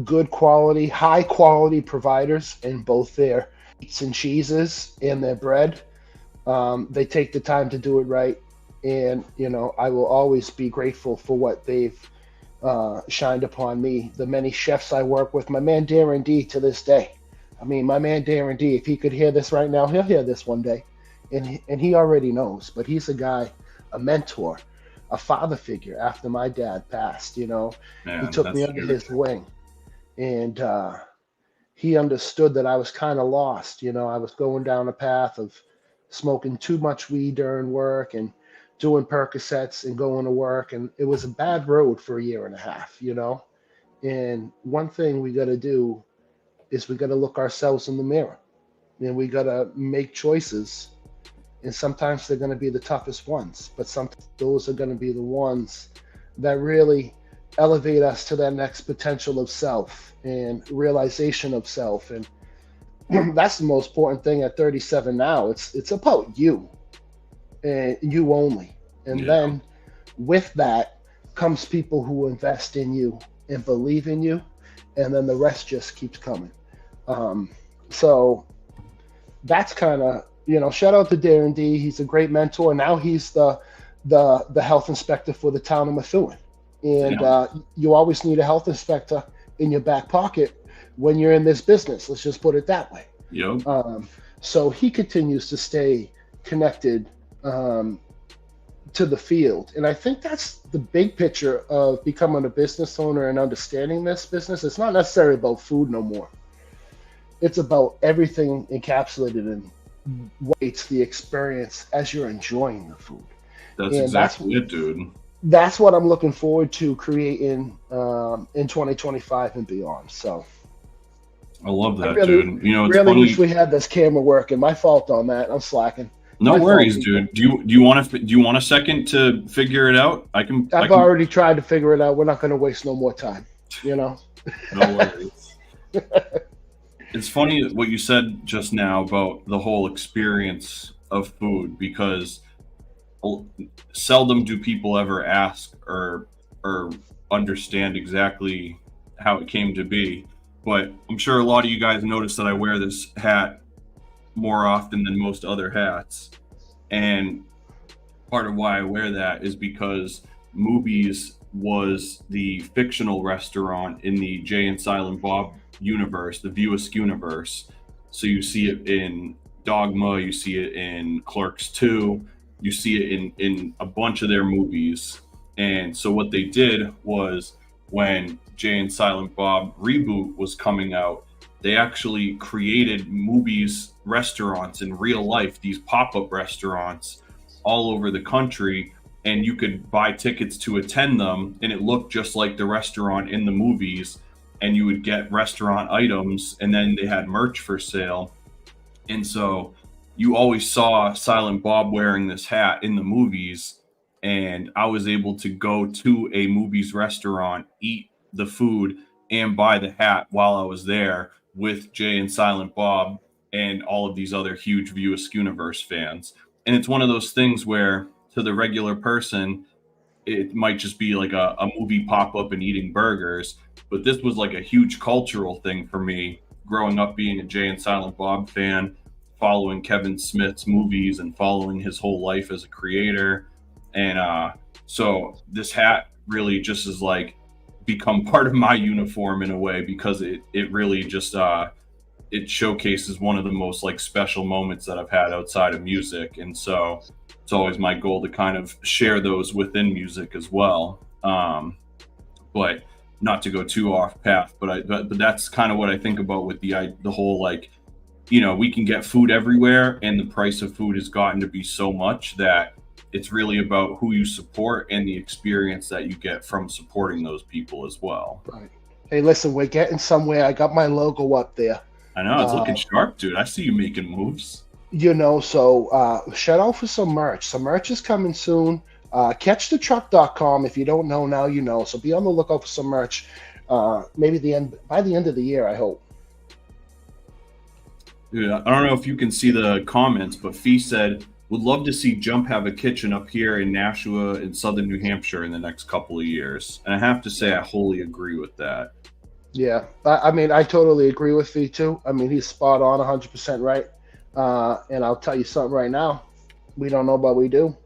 good quality, high quality providers in both their meats and cheeses and their bread. They take the time to do it right. And, I will always be grateful for what they've shined upon me. The many chefs I work with, my man Darren D to this day. I mean, my man Darren D, if he could hear this right now, he'll hear this one day. And he already knows, but he's a guy, a mentor, a father figure after my dad passed. Man, he took me under his wing. And he understood that I was kind of lost. I was going down a path of smoking too much weed during work and doing Percocets and going to work. And it was a bad road for a year and a half, And one thing we got to do is we got to look ourselves in the mirror, and we got to make choices. And sometimes they're going to be the toughest ones, but sometimes those are going to be the ones that really elevate us to that next potential of self and realization of self. And that's the most important thing at 37 now. It's about you and you only. And then with that comes people who invest in you and believe in you, and then the rest just keeps coming. So that's kind of, shout out to Darren D. He's a great mentor. Now he's the health inspector for the town of Methuen. And you always need a health inspector in your back pocket when you're in this business. Let's just put it that way. Yep. So he continues to stay connected to the field. And I think that's the big picture of becoming a business owner and understanding this business. It's not necessarily about food no more. It's about everything encapsulated in it's the experience as you're enjoying the food. That's exactly it, dude. That's what I'm looking forward to creating in 2025 and beyond. So I love that, really, dude. It's really funny. wish we had this camera working. My fault on that. I'm slacking. No worries, dude. Do you want a second to figure it out? I've already tried to figure it out. We're not going to waste no more time. No worries. It's funny what you said just now about the whole experience of food, because seldom do people ever ask or understand exactly how it came to be. But I'm sure a lot of you guys notice that I wear this hat more often than most other hats. And part of why I wear that is because Movies was the fictional restaurant in the Jay and Silent Bob universe, the View Askew universe. So you see it in Dogma, you see it in Clerks 2, you see it in a bunch of their movies. And so what they did was, when Jay and Silent Bob reboot was coming out, they actually created Movies restaurants in real life, these pop-up restaurants all over the country, and you could buy tickets to attend them, and it looked just like the restaurant in the movies, and you would get restaurant items, and then they had merch for sale. And so you always saw Silent Bob wearing this hat in the movies, and I was able to go to a Movies restaurant, eat the food, and buy the hat while I was there with Jay and Silent Bob and all of these other huge View Askewniverse fans. And it's one of those things where, to the regular person, it might just be like a movie pop-up and eating burgers, but this was like a huge cultural thing for me, growing up being a Jay and Silent Bob fan, following Kevin Smith's movies and following his whole life as a creator. And so this hat really just is like become part of my uniform in a way, because it really just it showcases one of the most like special moments that I've had outside of music. And so it's always my goal to kind of share those within music as well. But not to go too off path, but that's kind of what I think about with the whole, like, we can get food everywhere, and the price of food has gotten to be so much that it's really about who you support and the experience that you get from supporting those people as well. Right. Hey, listen, we're getting somewhere. I got my logo up there. I know, it's looking sharp, dude. I see you making moves. So shout out for some merch. Some merch is coming soon. Catchthetruck.com. If you don't know now, you know. So be on the lookout for some merch. Maybe by the end of the year, I hope. Dude, I don't know if you can see the comments, but Fee said, would love to see Jump have a kitchen up here in Nashua in southern New Hampshire in the next couple of years. And I have to say, I wholly agree with that. Yeah, I mean, I totally agree with you too. I mean, he's spot on, 100% right. And I'll tell you something right now. We don't know, but we do.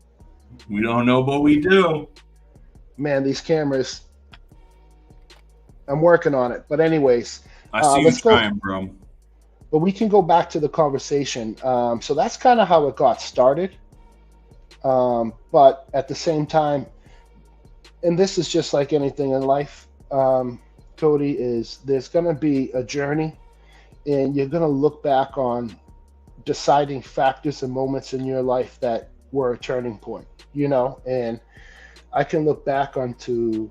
We don't know, but we do. Man, these cameras, I'm working on it. But anyways, I see you let's go. trying, bro. But we can go back to the conversation. So that's kind of how it got started. But at the same time, and this is just like anything in life, Cody, is there's going to be a journey, and you're going to look back on deciding factors and moments in your life that were a turning point, and I can look back onto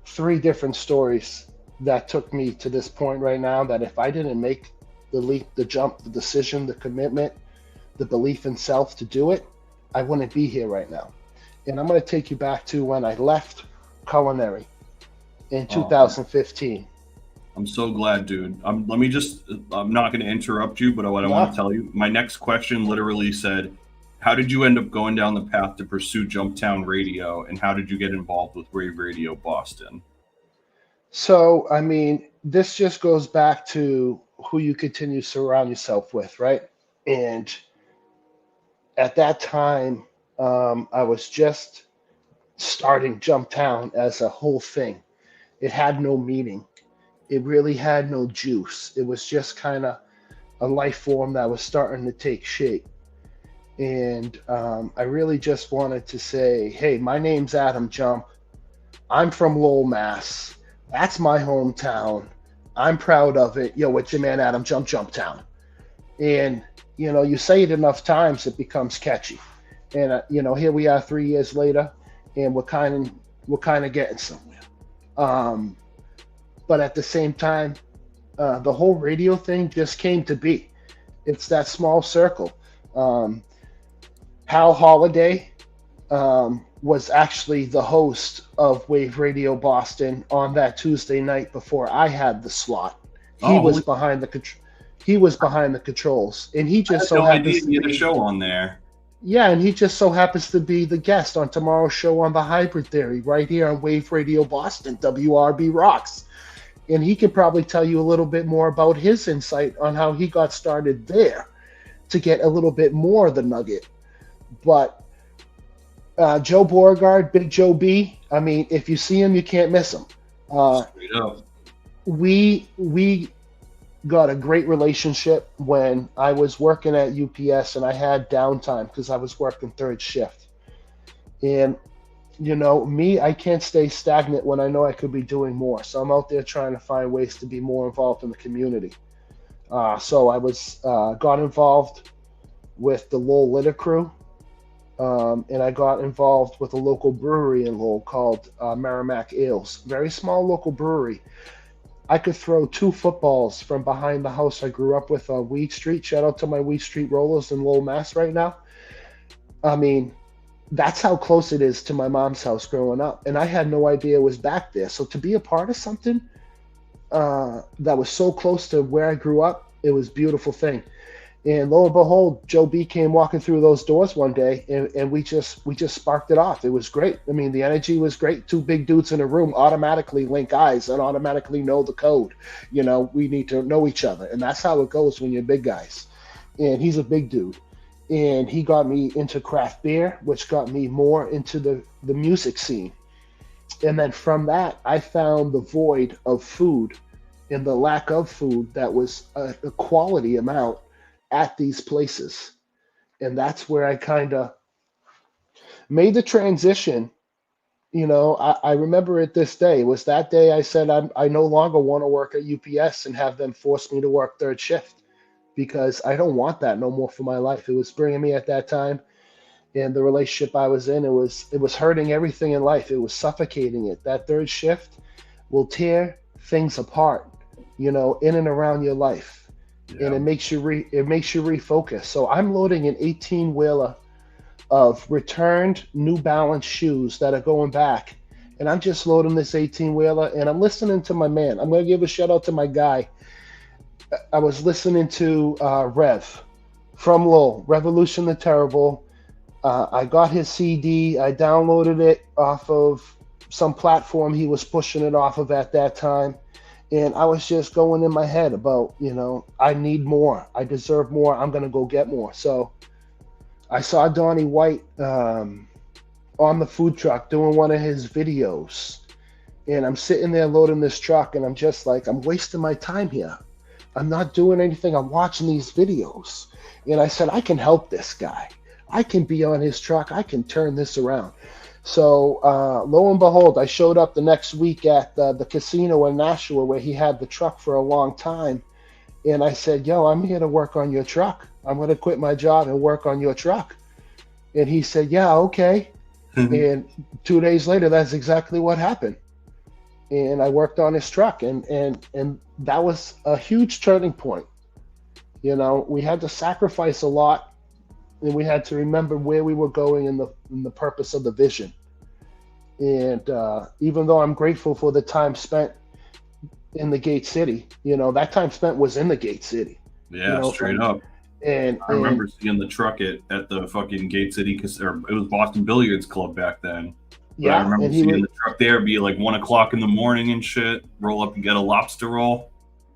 three different stories that took me to this point right now, that if I didn't make the leap, the jump, the decision, the commitment, the belief in self to do it, I wouldn't be here right now. And I'm going to take you back to when I left culinary in Oh, 2015. I'm so glad, dude. I'm not going to interrupt you, but what I No. want to tell you, my next question literally said, how did you end up going down the path to pursue Jumptown Radio, and how did you get involved with Rave Radio Boston? So, I mean, this just goes back to who you continue to surround yourself with, right? And at that time, I was just starting Jumptown as a whole thing. It had no meaning. It really had no juice. It was just kind of a life form that was starting to take shape. And I really just wanted to say, hey, my name's Adam Jump. I'm from Lowell, Mass. That's my hometown. I'm proud of it. Yo, it's your man Adam Jump, Jumptown. And, you say it enough times, it becomes catchy. And, here we are 3 years later, and we're kind of getting somewhere. But at the same time, the whole radio thing just came to be. It's that small circle. Hal Holiday was actually the host of Wave Radio Boston on that Tuesday night before I had the slot. He was behind the controls, and he just so happens to be be a show on there. Yeah, and he just so happens to be the guest on tomorrow's show on the Hybrid Theory right here on Wave Radio Boston, WRB Rocks. And he could probably tell you a little bit more about his insight on how he got started there to get a little bit more of the nugget. But Joe Beauregard, Big Joe B, I mean, if you see him, you can't miss him. Straight up. We got a great relationship when I was working at UPS and I had downtime because I was working third shift. And, me, I can't stay stagnant when I know I could be doing more. So I'm out there trying to find ways to be more involved in the community. So I got involved with the Lowell Litter Crew. And I got involved with a local brewery in Lowell called Merrimack Ales. Very small local brewery. I could throw 2 footballs from behind the house I grew up with on Weed Street. Shout out to my Weed Street Rollers in Lowell, Mass right now. I mean, that's how close it is to my mom's house growing up. And I had no idea it was back there. So to be a part of something that was so close to where I grew up, it was a beautiful thing. And lo and behold, Joe B came walking through those doors one day, and we just sparked it off. It was great. I mean, the energy was great. 2 big dudes in a room automatically link eyes and automatically know the code. We need to know each other, and that's how it goes when you're big guys. And he's a big dude, and he got me into craft beer, which got me more into the music scene. And then from that, I found the void of food and the lack of food that was a quality amount at these places. And that's where I kind of made the transition. I remember it this day. It was that day I said I no longer want to work at UPS and have them force me to work third shift, because I don't want that no more for my life. It was bringing me at that time, and the relationship I was in, it was hurting everything in life. It was suffocating it. That third shift will tear things apart, in and around your life. Yeah. And it makes you refocus. So I'm loading an 18-wheeler of returned New Balance shoes that are going back, and I'm just loading this 18-wheeler, and I'm listening to my man. I'm going to give a shout out to my guy. I was listening to Rev from Lowell, Revolution the Terrible. I got his CD. I downloaded it off of some platform he was pushing it off of at that time. And I was just going in my head about, I need more. I deserve more. I'm going to go get more. So I saw Donnie White on the food truck doing one of his videos. And I'm sitting there loading this truck, and I'm just like, I'm wasting my time here. I'm not doing anything. I'm watching these videos. And I said, I can help this guy. I can be on his truck. I can turn this around. So lo and behold, I showed up the next week at the casino in Nashua where he had the truck for a long time. And I said, yo, I'm here to work on your truck. I'm going to quit my job and work on your truck. And he said, yeah, okay. And 2 days later, that's exactly what happened. And I worked on his truck, and that was a huge turning point. We had to sacrifice a lot, and we had to remember where we were going in the purpose of the vision. And even though I'm grateful for the time spent in the Gate City, that time spent was in the Gate City. Yeah, straight up. And I remember seeing the truck at the fucking Gate City, or it was Boston Billiards Club back then. But yeah, I remember seeing the truck there be like 1 o'clock in the morning and shit, roll up and get a lobster roll.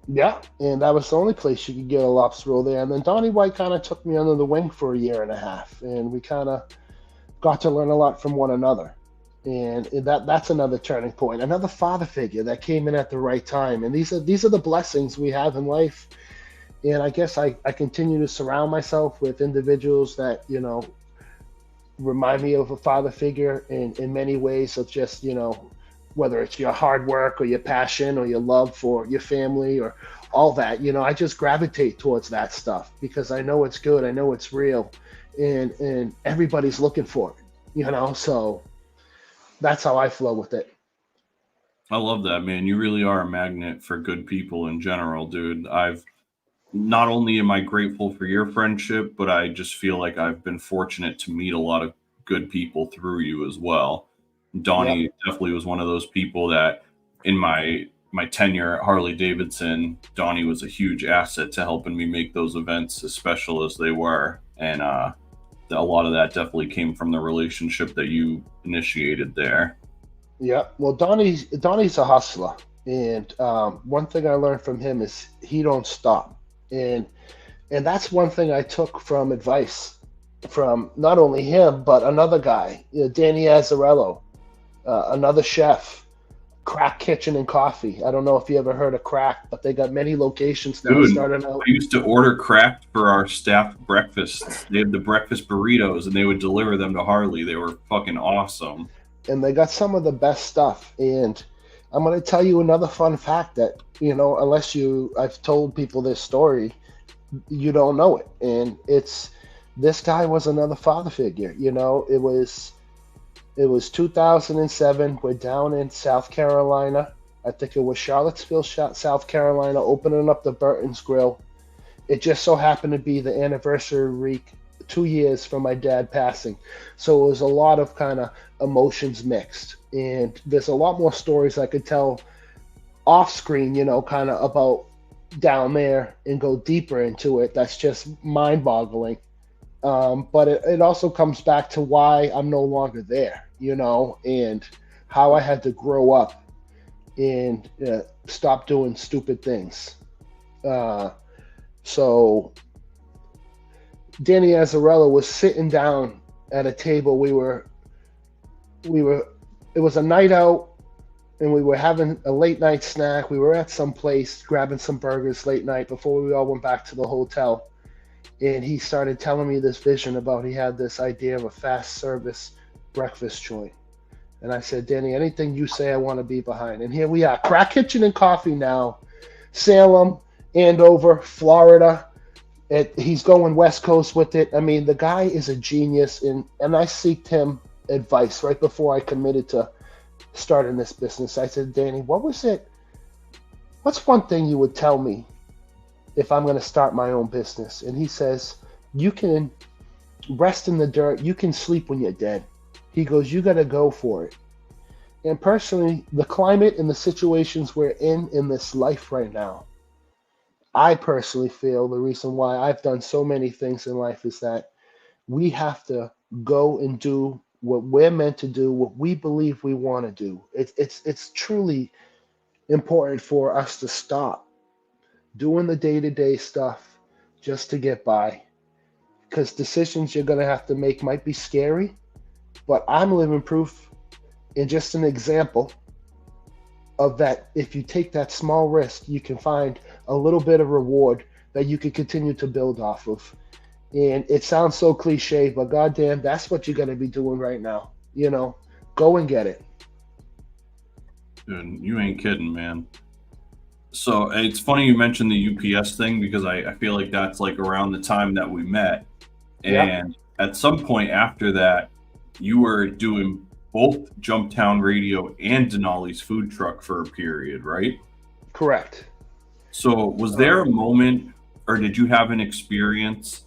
Yeah, and that was the only place you could get a lobster roll there. And then Donnie White kind of took me under the wing for a year and a half, and we kind of got to learn a lot from one another. And that's another turning point, another father figure that came in at the right time. And these are the blessings we have in life. And I guess I continue to surround myself with individuals that, remind me of a father figure in many ways of just, whether it's your hard work or your passion or your love for your family or all that, I just gravitate towards that stuff because I know it's good. I know it's real, and everybody's looking for it, so that's how I flow with it. I love that, man. You really are a magnet for good people in general, dude. Not only am I grateful for your friendship, but I just feel like I've been fortunate to meet a lot of good people through you as well. Donnie definitely was one of those people that in my tenure at Harley Davidson, Donnie was a huge asset to helping me make those events as special as they were. And a lot of that definitely came from the relationship that you initiated there. Yeah. Well, Donnie's a hustler. And one thing I learned from him is he don't stop. And that's one thing I took from advice from not only him, but another guy, Danny Azzarello, another chef, Crack Kitchen and Coffee. I don't know if you ever heard of Crack, but they got many locations now. Dude, starting out. I used to order Crack for our staff breakfasts. They had the breakfast burritos, and they would deliver them to Harley. They were fucking awesome. And they got some of the best stuff. And I'm going to tell you another fun fact that, unless I've told people this story, you don't know it. And this guy was another father figure. It was 2007. We're down in South Carolina. I think it was Charlottesville, South Carolina, opening up the Burton's Grill. It just so happened to be the anniversary week, 2 years from my dad passing. So it was a lot of kind of emotions mixed. And there's a lot more stories I could tell off screen, kind of about down there and go deeper into it. That's just mind boggling. But it also comes back to why I'm no longer there, and how I had to grow up and stop doing stupid things. So Danny Azzarello was sitting down at a table. It was a night out, and we were having a late night snack. We were at some place grabbing some burgers late night before we all went back to the hotel. And he started telling me this vision about he had this idea of a fast service breakfast joint. And I said, Danny, anything you say, I want to be behind. And here we are, Crack Kitchen and Coffee now, Salem, Andover, Florida. He's going West Coast with it. I mean, the guy is a genius. And I seeked him advice right before I committed to starting this business. I said, Danny, what's one thing you would tell me if I'm going to start my own business? And he says, you can rest in the dirt. You can sleep when you're dead. He goes, you got to go for it. And personally, the climate and the situations we're in this life right now, I personally feel the reason why I've done so many things in life is that we have to go and do what we're meant to do, what we believe we want to do. It's truly important for us to stop doing the day-to-day stuff just to get by. Because decisions you're going to have to make might be scary, but I'm living proof and just an example of that. If you take that small risk, you can find a little bit of reward that you can continue to build off of. And it sounds so cliche, but goddamn, that's what you're going to be doing right now. Go and get it. Dude, you ain't kidding, man. So it's funny you mentioned the UPS thing, because I feel like that's like around the time that we met. And at some point after that, you were doing both Jumptown Radio and Denali's food truck for a period, right? Correct. So was there a moment, or did you have an experience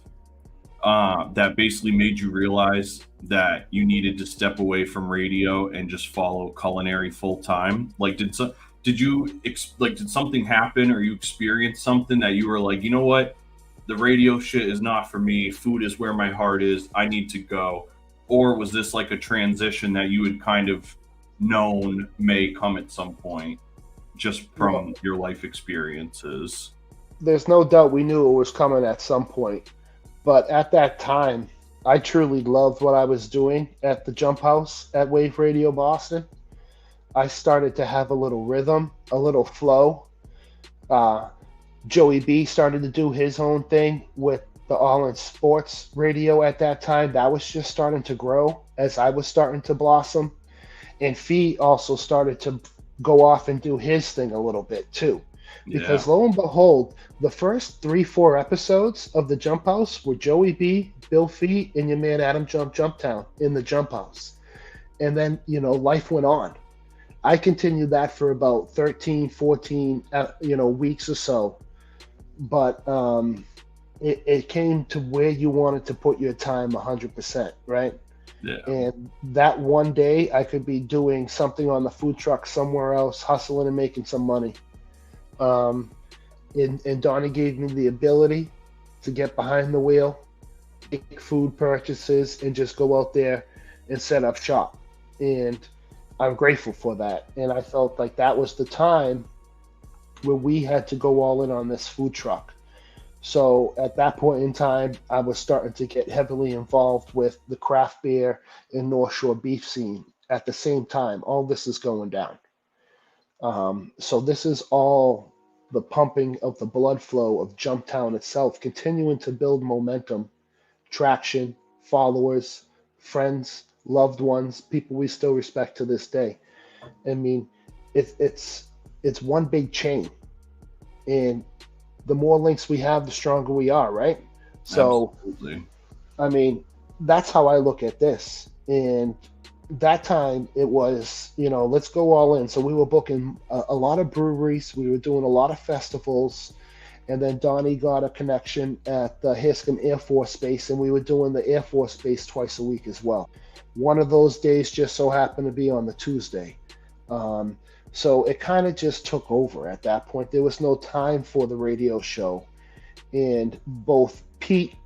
that basically made you realize that you needed to step away from radio and just follow culinary full time? Like, did something happen, or you experienced something that you were like, you know what, the radio shit is not for me. Food is where my heart is. I need to go. Or was this like a transition that you had kind of known may come at some point, just from your life experiences? There's no doubt we knew it was coming at some point. But at that time, I truly loved what I was doing at the Jump House at Wave Radio Boston. I started to have a little rhythm, a little flow. Joey B started to do his own thing with the All In Sports radio at that time. That was just starting to grow as I was starting to blossom. And Fee also started to go off and do his thing a little bit too. Because lo and behold, the first 3-4 episodes of the Jump House were Joey B, Bill Fee, and your man Adam Jumptown in the Jump House. And then, life went on. I continued that for about 13, 14, weeks or so. But it came to where you wanted to put your time 100%, right? Yeah. And that one day I could be doing something on the food truck somewhere else, hustling and making some money. And Donnie gave me the ability to get behind the wheel, make food purchases, and just go out there and set up shop. And I'm grateful for that. And I felt like that was the time where we had to go all in on this food truck. So at that point in time, I was starting to get heavily involved with the craft beer and North Shore beef scene at the same time. All this is going down. So this is all the pumping of the blood flow of Jumptown itself, continuing to build momentum, traction, followers, friends, loved ones, people we still respect to this day. I mean, it's one big chain, and the more links we have, the stronger we are, right? So, absolutely. I mean, that's how I look at this. And that time it was, let's go all in. So we were booking a lot of breweries. We were doing a lot of festivals. And then Donnie got a connection at the Hanscom Air Force Base, and we were doing the Air Force Base twice a week as well. One of those days just so happened to be on the Tuesday. So it kind of just took over at that point. There was no time for the radio show. And both Pete,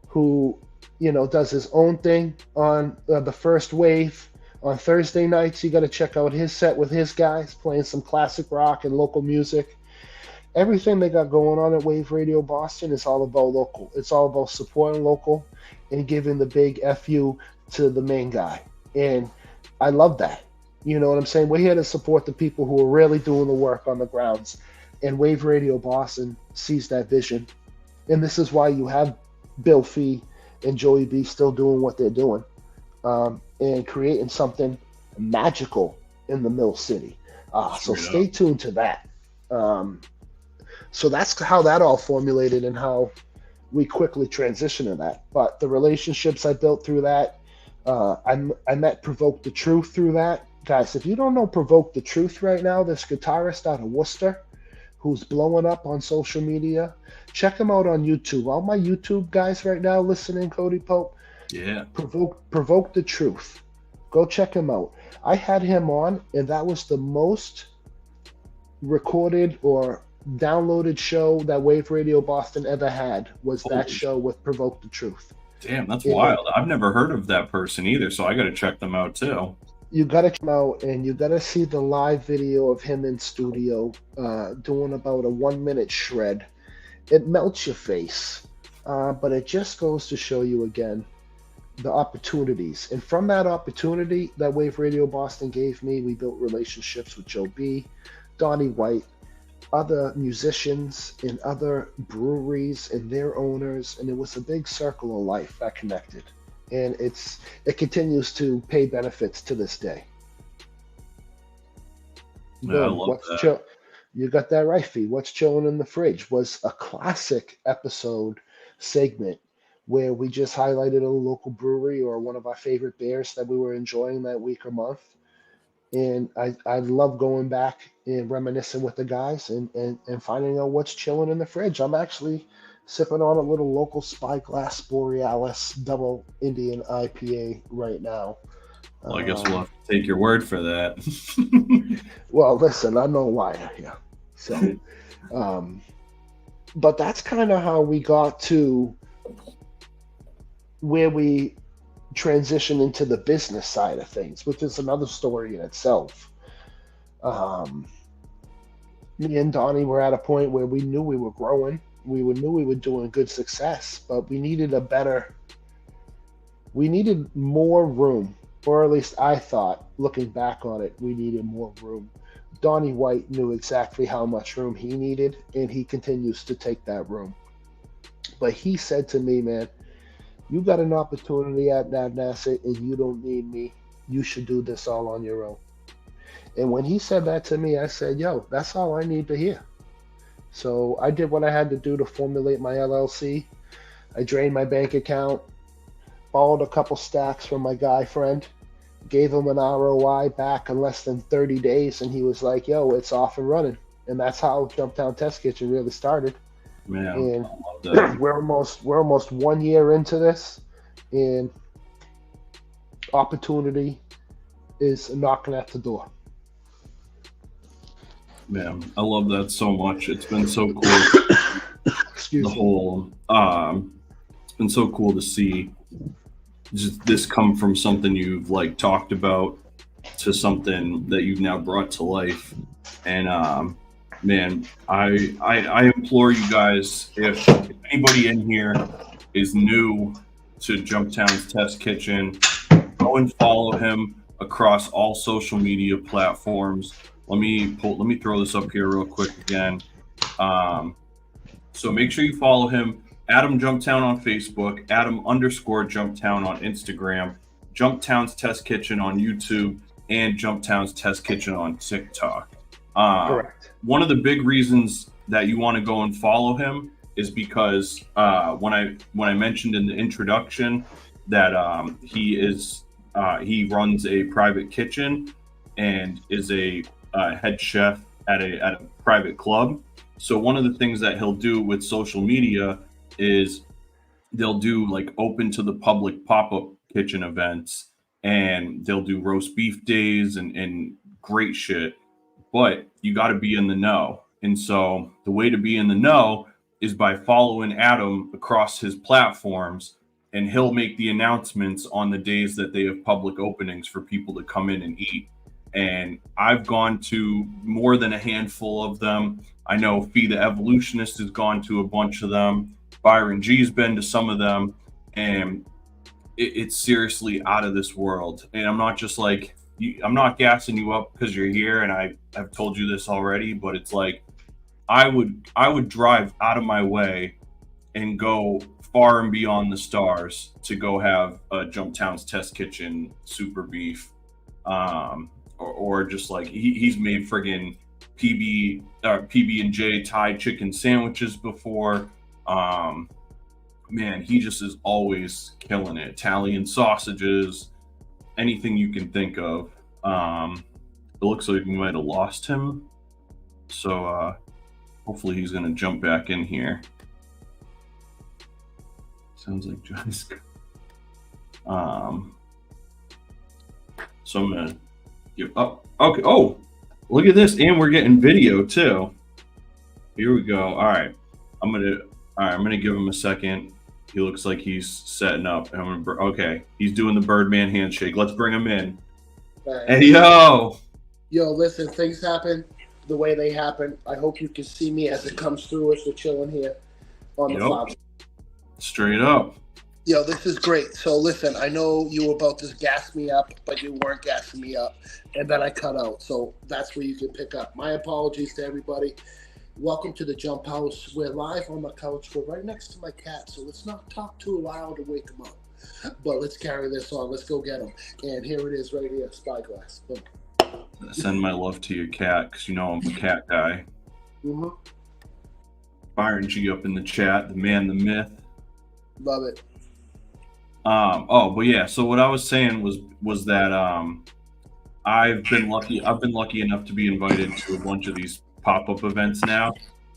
who, does his own thing on the first wave, on Thursday nights, you got to check out his set with his guys, playing some classic rock and local music. Everything they got going on at Wave Radio Boston is all about local. It's all about supporting local and giving the big FU to the main guy. And I love that. You know what I'm saying? We're here to support the people who are really doing the work on the grounds. And Wave Radio Boston sees that vision. And this is why you have Bill Fee and Joey B still doing what they're doing, and creating something magical in the Mill City. So stay tuned to that. So that's how that all formulated and how we quickly transitioned to that. But the relationships I built through that, I met Provoke the Truth through that. Guys, if you don't know Provoke the Truth right now, this guitarist out of Worcester who's blowing up on social media, check him out on YouTube. All my YouTube guys right now listening, Cody Pope, Provoke the Truth. Go check him out. I had him on, and that was the most recorded or downloaded show that Wave Radio Boston ever had, was that show with Provoke the Truth. Damn, that's wild. I've never heard of that person either, so I got to check them out too. You gotta come out and you gotta see the live video of him in studio doing about a 1 minute shred. It melts your face, but it just goes to show you again the opportunities. And from that opportunity that Wave Radio Boston gave me, we built relationships with Joe B, Donnie White, other musicians in other breweries and their owners, and it was a big circle of life that connected. And it continues to pay benefits to this day. Yeah, I Boom. love that. You got that right, Fee. What's chilling in the fridge was a classic episode segment where we just highlighted a local brewery or one of our favorite beers that we were enjoying that week or month. And I love going back and reminiscing with the guys and finding out what's chilling in the fridge. I'm actually sipping on a little local Spyglass Borealis double Indian IPA right now. Well, I guess we'll have to take your word for that. Well, listen, I'm no liar here. So, but that's kind of how we got to where we transition into the business side of things, which is another story in itself. Me and Donnie were at a point where we knew we were growing. We knew we were doing good success, but we needed more room, or at least I thought, looking back on it, we needed more room. Donnie White knew exactly how much room he needed, and he continues to take that room. But he said to me, man, you got an opportunity at that asset and you don't need me. You should do this all on your own. And when he said that to me, I said, yo, that's all I need to hear. So I did what I had to do to formulate my LLC. I drained my bank account, borrowed a couple stacks from my guy friend, gave him an ROI back in less than 30 days, and he was like, yo, it's off and running. And that's how Jumptown Test Kitchen really started. Man, And I love that. we're almost 1 year into this, and opportunity is knocking at the door. Man, I love that so much. It's been so cool. Excuse The me. whole, it's been so cool to see just this come from something you've like talked about to something that you've now brought to life. And man, I implore you guys, if anybody in here is new to Jumptown's Test Kitchen, go and follow him across all social media platforms. Let me throw this up here real quick again. So make sure you follow him, Adam Jumptown on Facebook, Adam_Jumptown on Instagram, Jumptown's Test Kitchen on YouTube, and Jumptown's Test Kitchen on TikTok. Correct. One of the big reasons that you want to go and follow him is because when I mentioned in the introduction that he runs a private kitchen and is a head chef at a private club. So one of the things that he'll do with social media is they'll do like open to the public pop-up kitchen events, and they'll do roast beef days and great shit. But you got to be in the know. And so the way to be in the know is by following Adam across his platforms, and he'll make the announcements on the days that they have public openings for people to come in and eat. And I've gone to more than a handful of them. I know Fee the Evolutionist has gone to a bunch of them. Byron G's been to some of them. And it's seriously out of this world. And I'm not just like, I'm not gassing you up because you're here, and I've told you this already, but it's like I would drive out of my way and go far and beyond the stars to go have a Jumptown's Test Kitchen super beef, or just like he's made friggin' PB&J Thai chicken sandwiches before. Man, he just is always killing it. Italian sausages, anything you can think of. It looks like we might have lost him, so hopefully he's gonna jump back in here. Sounds like Johnny's. So I'm gonna give up. Okay. Oh, look at this, and we're getting video too. Here we go. All right, I'm gonna give him a second. He looks like he's setting up. Okay, he's doing the Birdman handshake. Let's bring him in. Hey, yo. Yo, listen, things happen the way they happen. I hope you can see me as it comes through as we're chilling here on the farm. Straight up. Yo, this is great. So listen, I know you were about to gas me up, but you weren't gassing me up, and then I cut out. So that's where you can pick up. My apologies to everybody. Welcome to the Jump House. We're live on the couch. We're right next to my cat, so let's not talk too loud to wake him up. But let's carry this on. Let's go get him. And here it is right here, Spyglass. Boom. Send my love to your cat, because you know I'm a cat guy. Mm-hmm. Byron G up in the chat, the man, the myth. Love it. But yeah, so what I was saying was that I've been lucky enough to be invited to a bunch of these pop-up events now,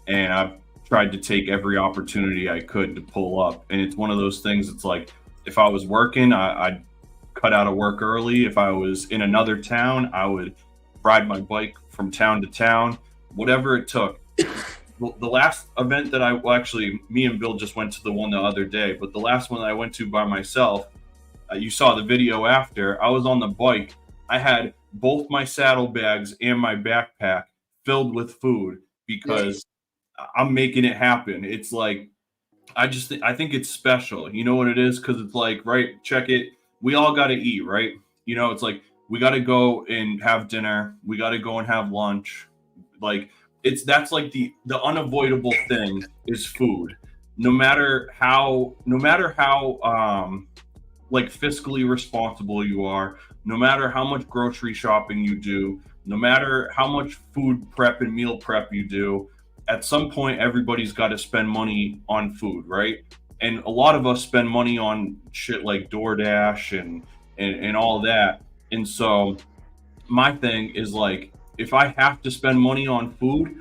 and I've tried to take every opportunity I could to pull up. And it's one of those things, it's like, if I was working, I'd cut out of work early. If I was in another town, I would ride my bike from town to town, whatever it took. The last event that actually, me and Bill just went to the one the other day, but the last one that I went to by myself, you saw the video after, I was on the bike. I had both my saddlebags and my backpack filled with food because I'm making it happen. It's like, I think it's special. You know what it is? Because it's like, right, check it. We all got to eat, right? You know, it's like, we got to go and have dinner. We got to go and have lunch. Like, that's like the unavoidable thing is food. No matter how like fiscally responsible you are, no matter how much grocery shopping you do, no matter how much food prep and meal prep you do, at some point everybody's got to spend money on food, right? And a lot of us spend money on shit like DoorDash and all that. And so my thing is like, if I have to spend money on food,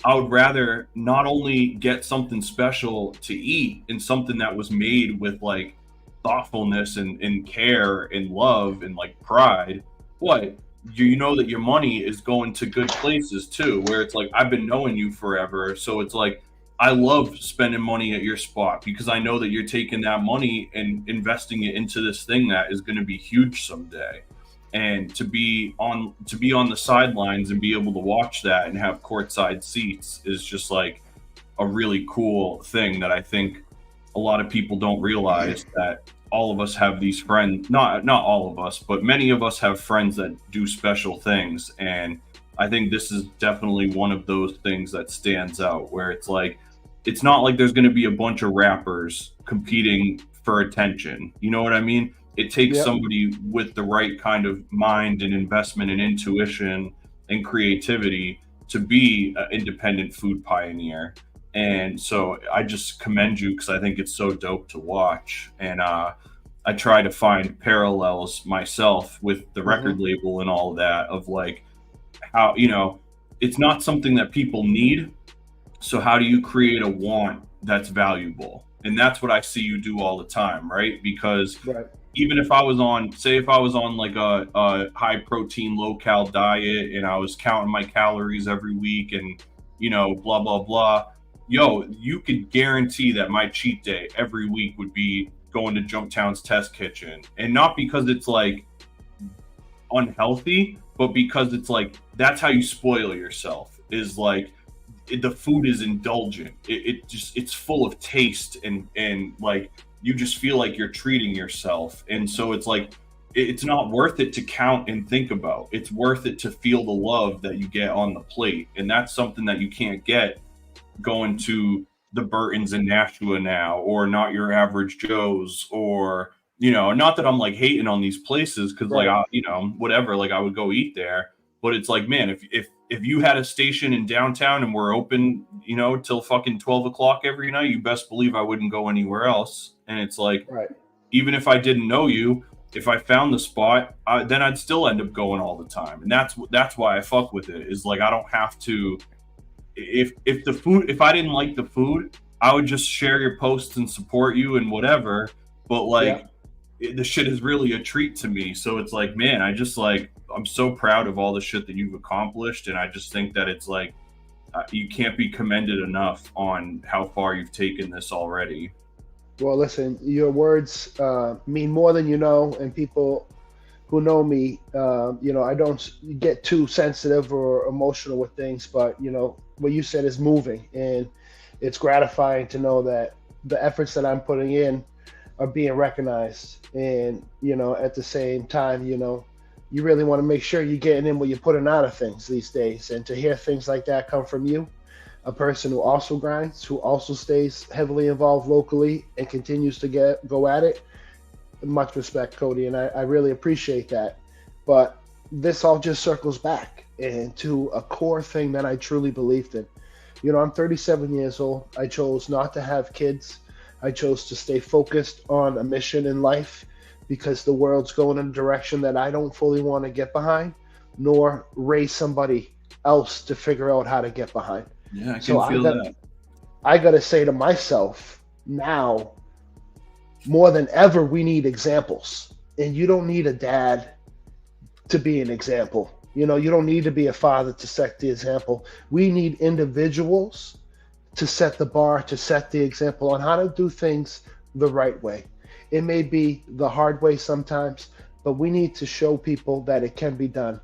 I would rather not only get something special to eat and something that was made with like thoughtfulness and care and love and like pride, but you know that your money is going to good places too, where it's like, I've been knowing you forever. So it's like, I love spending money at your spot because I know that you're taking that money and investing it into this thing that is going to be huge someday. And to be on the sidelines and be able to watch that and have courtside seats is just like a really cool thing that I think a lot of people don't realize, that all of us have these friends, not all of us, but many of us have friends that do special things. And I think this is definitely one of those things that stands out, where it's like, it's not like there's going to be a bunch of rappers competing for attention. You know what I mean? It takes somebody with the right kind of mind and investment and intuition and creativity to be an independent food pioneer. And so I just commend you, because I think it's so dope to watch. And I try to find parallels myself with the record label and all of that, of like how, you know, it's not something that people need. So how do you create a want that's valuable? And that's what I see you do all the time, right? Because even if I was on, say if I was on like a high protein, low cal diet and I was counting my calories every week and, you know, blah, blah, blah, yo, you could guarantee that my cheat day every week would be going to Jumptown's test kitchen. And not because it's like unhealthy, but because it's like, that's how you spoil yourself, is like, the food is indulgent. It's full of taste and like, you just feel like you're treating yourself. And so it's like, it's not worth it to count and think about. It's worth it to feel the love that you get on the plate. And that's something that you can't get going to the Burtons in Nashua now, or Not Your Average Joe's, or, you know, not that I'm like hating on these places, because like, you know, whatever, like I would go eat there. But it's like, man, if you had a station in downtown and we're open, you know, till fucking 12 o'clock every night, you best believe I wouldn't go anywhere else. And it's like, even if I didn't know you, if I found the spot, then I'd still end up going all the time. And that's why I fuck with it, is like, I don't have to, if I didn't like the food, I would just share your posts and support you and whatever. But like, the shit is really a treat to me. So it's like, man, I'm so proud of all the shit that you've accomplished. And I just think that it's like, you can't be commended enough on how far you've taken this already. Well, listen, your words mean more than you know, and people who know me, I don't get too sensitive or emotional with things, but what you said is moving, and it's gratifying to know that the efforts that I'm putting in are being recognized. And at the same time, you really want to make sure you're getting in what you're putting out of things these days. And to hear things like that come from you, a person who also grinds, who also stays heavily involved locally and continues to go at it, much respect, Cody, and I really appreciate that. But this all just circles back into a core thing that I truly believed in. I'm 37 years old. I chose not to have kids. I chose to stay focused on a mission in life because the world's going in a direction that I don't fully want to get behind, nor raise somebody else to figure out how to get behind. Yeah, I So can feel that. I got to say to myself now, more than ever, we need examples. And you don't need a dad to be an example. You don't need to be a father to set the example. We need individuals to set the bar, to set the example on how to do things the right way. It may be the hard way sometimes, but we need to show people that it can be done.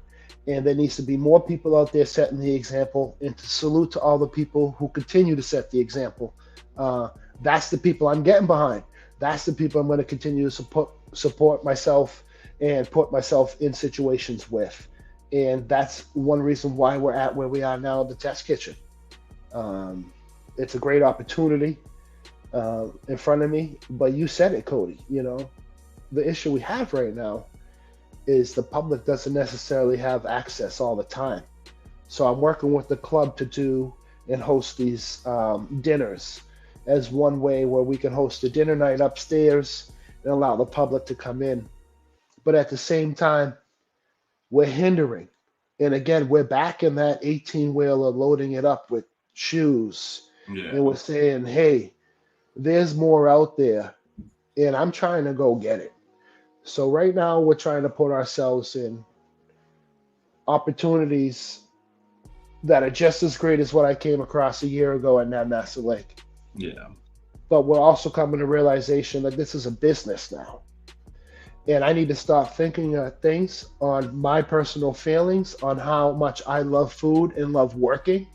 And there needs to be more people out there setting the example, and to salute to all the people who continue to set the example. That's the people I'm getting behind. That's the people I'm going to continue to support myself and put myself in situations with. And that's one reason why we're at where we are now, the test kitchen. It's a great opportunity in front of me. But you said it, Cody. The issue we have right now is the public doesn't necessarily have access all the time. So I'm working with the club to do and host these dinners as one way where we can host a dinner night upstairs and allow the public to come in. But at the same time, we're hindering. And again, we're back in that 18-wheeler loading it up with shoes. Yeah. And we're saying, hey, there's more out there, and I'm trying to go get it. So right now, we're trying to put ourselves in opportunities that are just as great as what I came across a year ago at Master Lake. Yeah. But we're also coming to realization that this is a business now. And I need to start thinking of things on my personal feelings, on how much I love food and love working.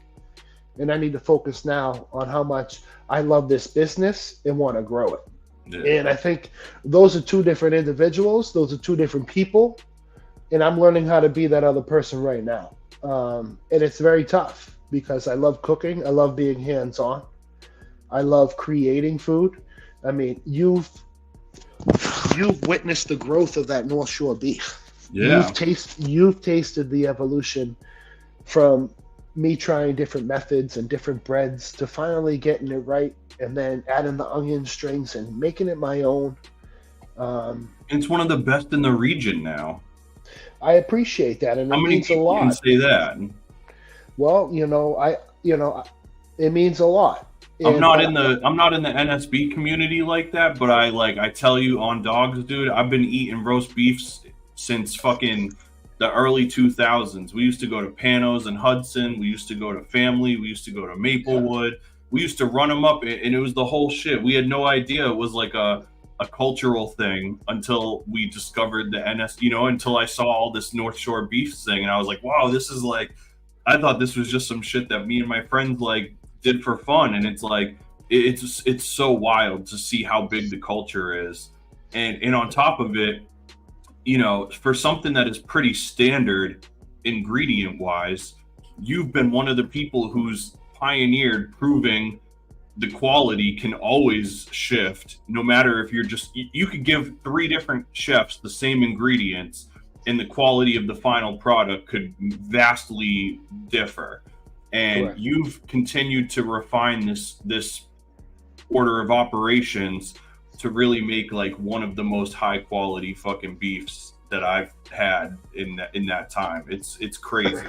And I need to focus now on how much I love this business and want to grow it. Yeah. And I think those are two different individuals. Those are two different people. And I'm learning how to be that other person right now. And it's very tough because I love cooking. I love being hands-on. I love creating food. I mean, you've witnessed the growth of that North Shore beef. Yeah. You've tasted the evolution from me trying different methods and different breads to finally getting it right, and then adding the onion strings and making it my own. It's one of the best in the region now. I appreciate that, and it means a lot. Can say that? Well, it means a lot. I'm not in the NSB community like that, but I tell you on dogs, dude, I've been eating roast beefs since fucking the early 2000s. We used to go to Panos and Hudson. We used to go to Family. We used to go to Maplewood. We used to run them up, and it was the whole shit. We had no idea it was like a cultural thing until we discovered the until I saw all this North Shore beef thing, and I was like, wow, this is I thought this was just some shit that me and my friends did for fun, and it's so wild to see how big the culture is, and on top of it, for something that is pretty standard ingredient wise, you've been one of the people who's pioneered proving the quality can always shift, no matter if you could give 3 different chefs the same ingredients and the quality of the final product could vastly differ. And Correct. You've continued to refine this order of operations to really make one of the most high quality fucking beefs that I've had in that time. It's crazy.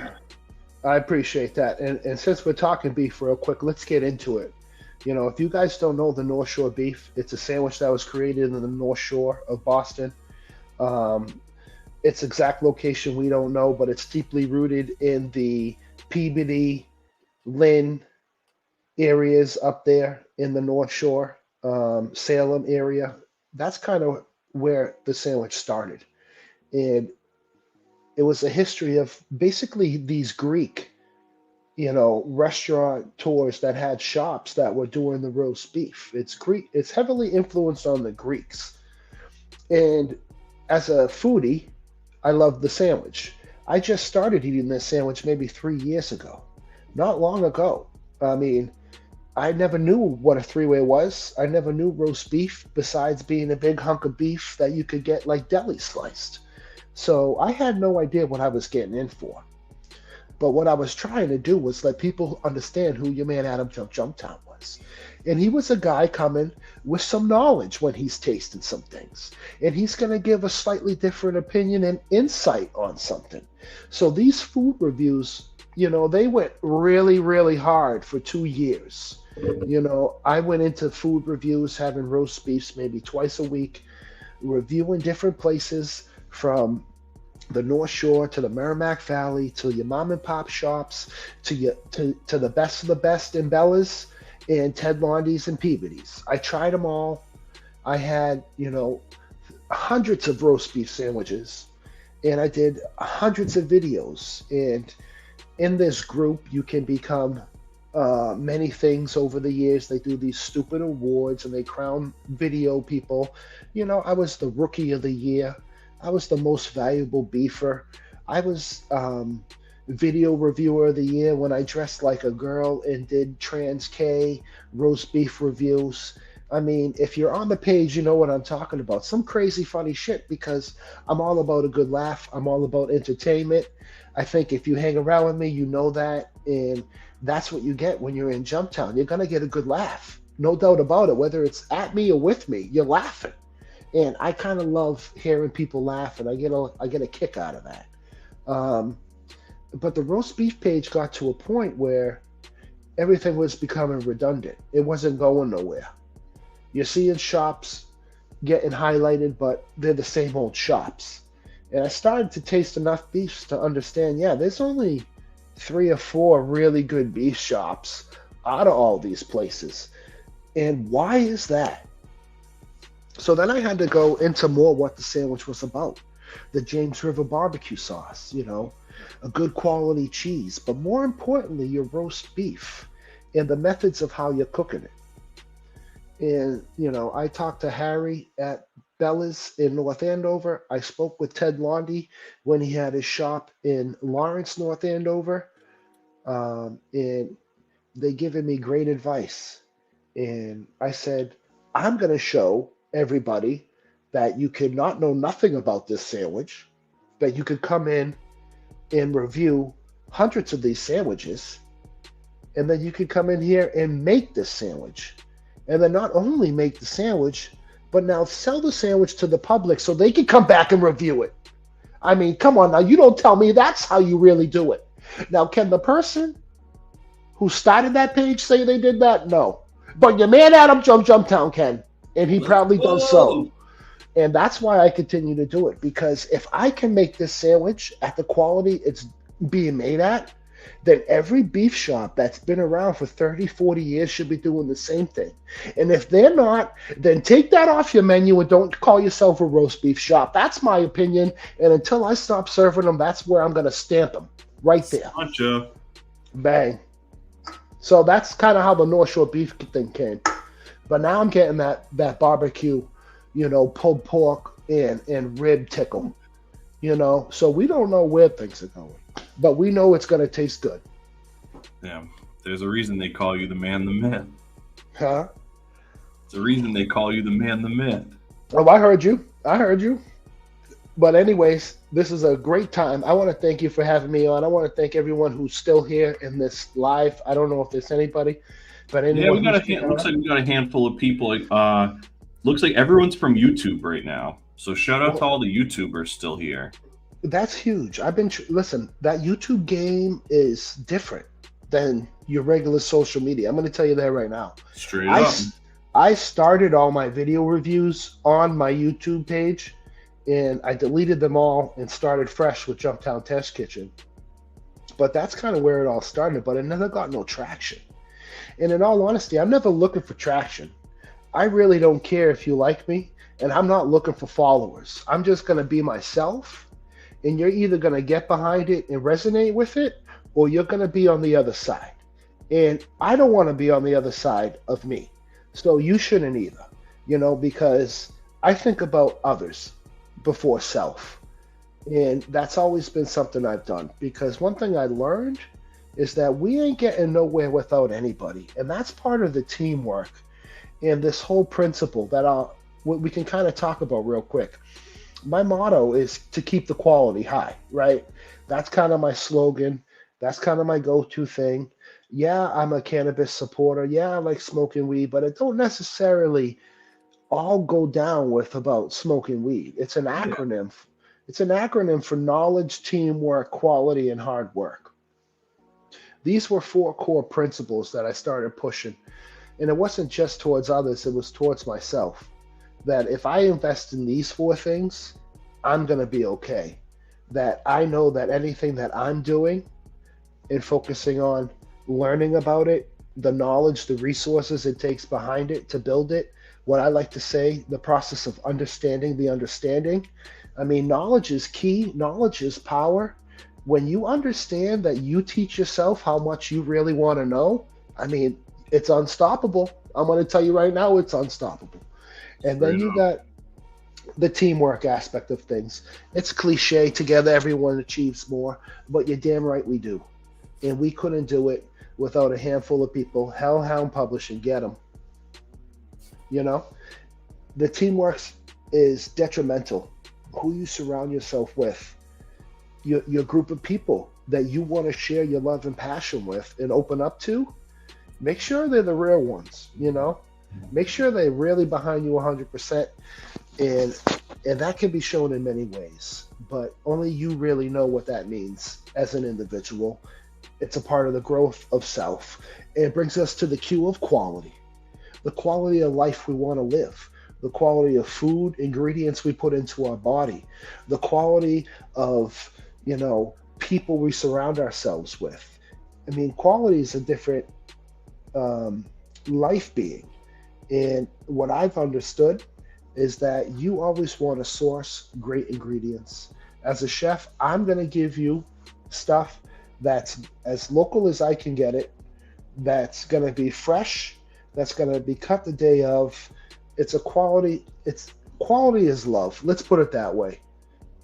I appreciate that. And since we're talking beef real quick, let's get into it. If you guys don't know the North Shore beef, it's a sandwich that was created in the North Shore of Boston. Its exact location we don't know, but it's deeply rooted in the Peabody, Lynn areas up there in the North Shore, Salem area. That's kind of where the sandwich started. And it was a history of basically these Greek, restaurateurs that had shops that were doing the roast beef. It's Greek. It's heavily influenced on the Greeks. And as a foodie, I love the sandwich. I just started eating this sandwich maybe 3 years ago, not long ago. I mean, I never knew what a three-way was. I never knew roast beef besides being a big hunk of beef that you could get like deli sliced. So I had no idea what I was getting in for. But what I was trying to do was let people understand who your man Adam Jumptown was. And he was a guy coming with some knowledge when he's tasting some things. And he's going to give a slightly different opinion and insight on something. So these food reviews, they went really, really hard for 2 years. I went into food reviews having roast beefs maybe twice a week, reviewing different places from the North Shore to the Merrimack Valley to your mom and pop shops to the best of the best in Bella's and Ted Londy's and Peabody's. I tried them all. I had, hundreds of roast beef sandwiches, and I did hundreds of videos. And in this group, you can become many things over the years. They do these stupid awards and they crown video people. I was the rookie of the year. I was the most valuable beefer. I was video reviewer of the year when I dressed like a girl and did Trans K roast beef reviews. I mean, if you're on the page, you know what I'm talking about. Some crazy funny shit, because I'm all about a good laugh. I'm all about entertainment. I think if you hang around with me, you know that. And that's what you get when you're in Jumptown. You're going to get a good laugh. No doubt about it. Whether it's at me or with me, you're laughing. And I kind of love hearing people laugh, and I get a kick out of that. But the roast beef page got to a point where everything was becoming redundant. It wasn't going nowhere. You're seeing shops getting highlighted, but they're the same old shops. And I started to taste enough beefs to understand, there's only 3 or 4 really good beef shops out of all these places. And why is that? So then I had to go into more what the sandwich was about. The James River barbecue sauce, a good quality cheese, but more importantly, your roast beef and the methods of how you're cooking it. And, I talked to Harry at Bella's in North Andover. I spoke with Ted Londy when he had his shop in Lawrence, North Andover. And they given me great advice. And I said, I'm going to show everybody that you could not know nothing about this sandwich, that you could come in and review hundreds of these sandwiches, and then you could come in here and make this sandwich. And then not only make the sandwich, but now sell the sandwich to the public so they can come back and review it. I mean, come on now, you don't tell me that's how you really do it. Now, can the person who started that page say they did that? No. But your man Adam Jumptown can. And he probably does so. And that's why I continue to do it. Because if I can make this sandwich at the quality it's being made at, then every beef shop that's been around for 30, 40 years should be doing the same thing. And if they're not, then take that off your menu and don't call yourself a roast beef shop. That's my opinion. And until I stop serving them, that's where I'm going to stamp them. Right there. Gotcha. Bang. So that's kind of how the North Shore beef thing came. But now I'm getting that barbecue, pulled pork and rib tickle, So we don't know where things are going, but we know it's going to taste good. Yeah, there's a reason they call you the man, the myth. Huh? It's a reason they call you the man, the myth. Oh, I heard you. But anyways, this is a great time. I want to thank you for having me on. I want to thank everyone who's still here in this live. I don't know if there's anybody. But yeah, looks like we got a handful of people. Looks like everyone's from YouTube right now. So shout out to all the YouTubers still here. That's huge. Listen, that YouTube game is different than your regular social media. I'm going to tell you that right now. Straight up. I started all my video reviews on my YouTube page, and I deleted them all and started fresh with Jumptown Test Kitchen. But that's kind of where it all started, but it never got no traction. And in all honesty, I'm never looking for traction. I really don't care if you like me, and I'm not looking for followers. I'm just going to be myself, and you're either going to get behind it and resonate with it, or you're going to be on the other side. And I don't want to be on the other side of me. So you shouldn't either, because I think about others before self. And that's always been something I've done. Because one thing I learned is that we ain't getting nowhere without anybody. And that's part of the teamwork and this whole principle that we can kind of talk about real quick. My motto is to keep the quality high, right? That's kind of my slogan. That's kind of my go-to thing. Yeah, I'm a cannabis supporter. Yeah, I like smoking weed, but it don't necessarily all go down with about smoking weed. It's an Yeah. acronym. It's an acronym for knowledge, teamwork, quality, and hard work. These were 4 core principles that I started pushing. And it wasn't just towards others, it was towards myself. That if I invest in these 4 things, I'm going to be okay. That I know that anything that I'm doing and focusing on learning about it, the knowledge, the resources it takes behind it to build it, what I like to say, the process of understanding the understanding. I mean, knowledge is key, knowledge is power. When you understand that you teach yourself how much you really want to know, I mean, it's unstoppable. I'm going to tell you right now, it's unstoppable. And then you got the teamwork aspect of things. It's cliche, together everyone achieves more, but you're damn right we do. And we couldn't do it without a handful of people. Hellhound Publishing, get them. The teamwork is detrimental. Who you surround yourself with, your group of people that you want to share your love and passion with and open up to, make sure they're the real ones, Make sure they're really behind you 100%. And that can be shown in many ways, but only you really know what that means as an individual. It's a part of the growth of self. It brings us to the cue of quality, the quality of life we want to live, the quality of food, ingredients we put into our body, the quality of, people we surround ourselves with. I mean, quality is a different life being. And what I've understood is that you always want to source great ingredients. As a chef, I'm going to give you stuff that's as local as I can get it, that's going to be fresh, that's going to be cut the day of. Quality is love. Let's put it that way.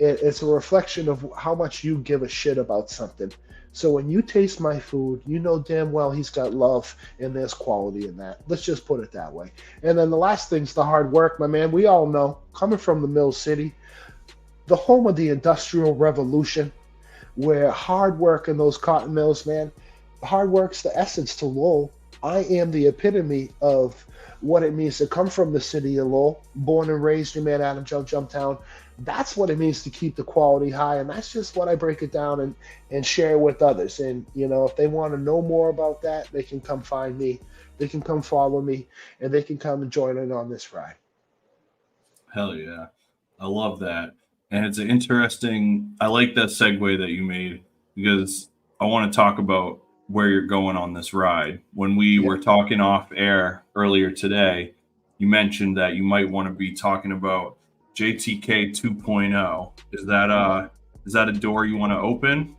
It's a reflection of how much you give a shit about something. So when you taste my food, you know damn well he's got love and there's quality in that. Let's just put it that way. And then the last thing's the hard work, my man. We all know, coming from the Mill City, the home of the Industrial Revolution, where hard work in those cotton mills, man, hard work's the essence to Lowell. I am the epitome of what it means to come from the city of Lowell, born and raised in Manhattan, Jumptown. That's what it means to keep the quality high, and that's just what I break it down and share with others. And if they want to know more about that, they can come find me, they can come follow me, and they can come and join in on this ride. Hell yeah, I love that, and it's interesting. I like that segue that you made because I want to talk about where you're going on this ride. When we were talking off air earlier today, you mentioned that you might want to be talking about JTK 2.0. Is that a door you want to open?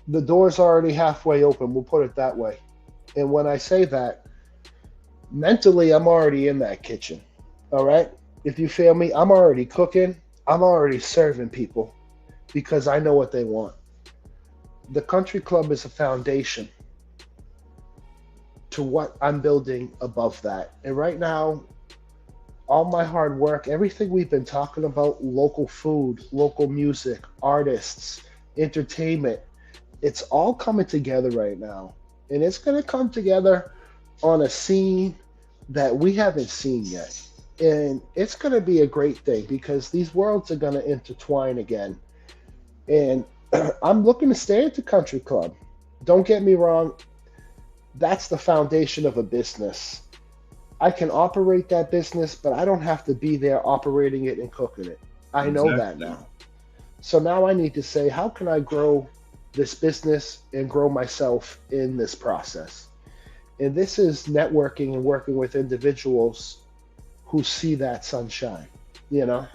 The door's already halfway open, we'll put it that way. And when I say that, mentally, I'm already in that kitchen. All right? If you feel me, I'm already cooking. I'm already serving people because I know what they want. The country club is a foundation to what I'm building above that. And right now, all my hard work, everything we've been talking about, local food, local music, artists, entertainment, it's all coming together right now. And it's going to come together on a scene that we haven't seen yet. And it's going to be a great thing because these worlds are going to intertwine again. And I'm looking to stay at the country club. Don't get me wrong. That's the foundation of a business. I can operate that business, but I don't have to be there operating it and cooking it. I know that now. So now I need to say, how can I grow this business and grow myself in this process? And this is networking and working with individuals who see that sunshine. You know,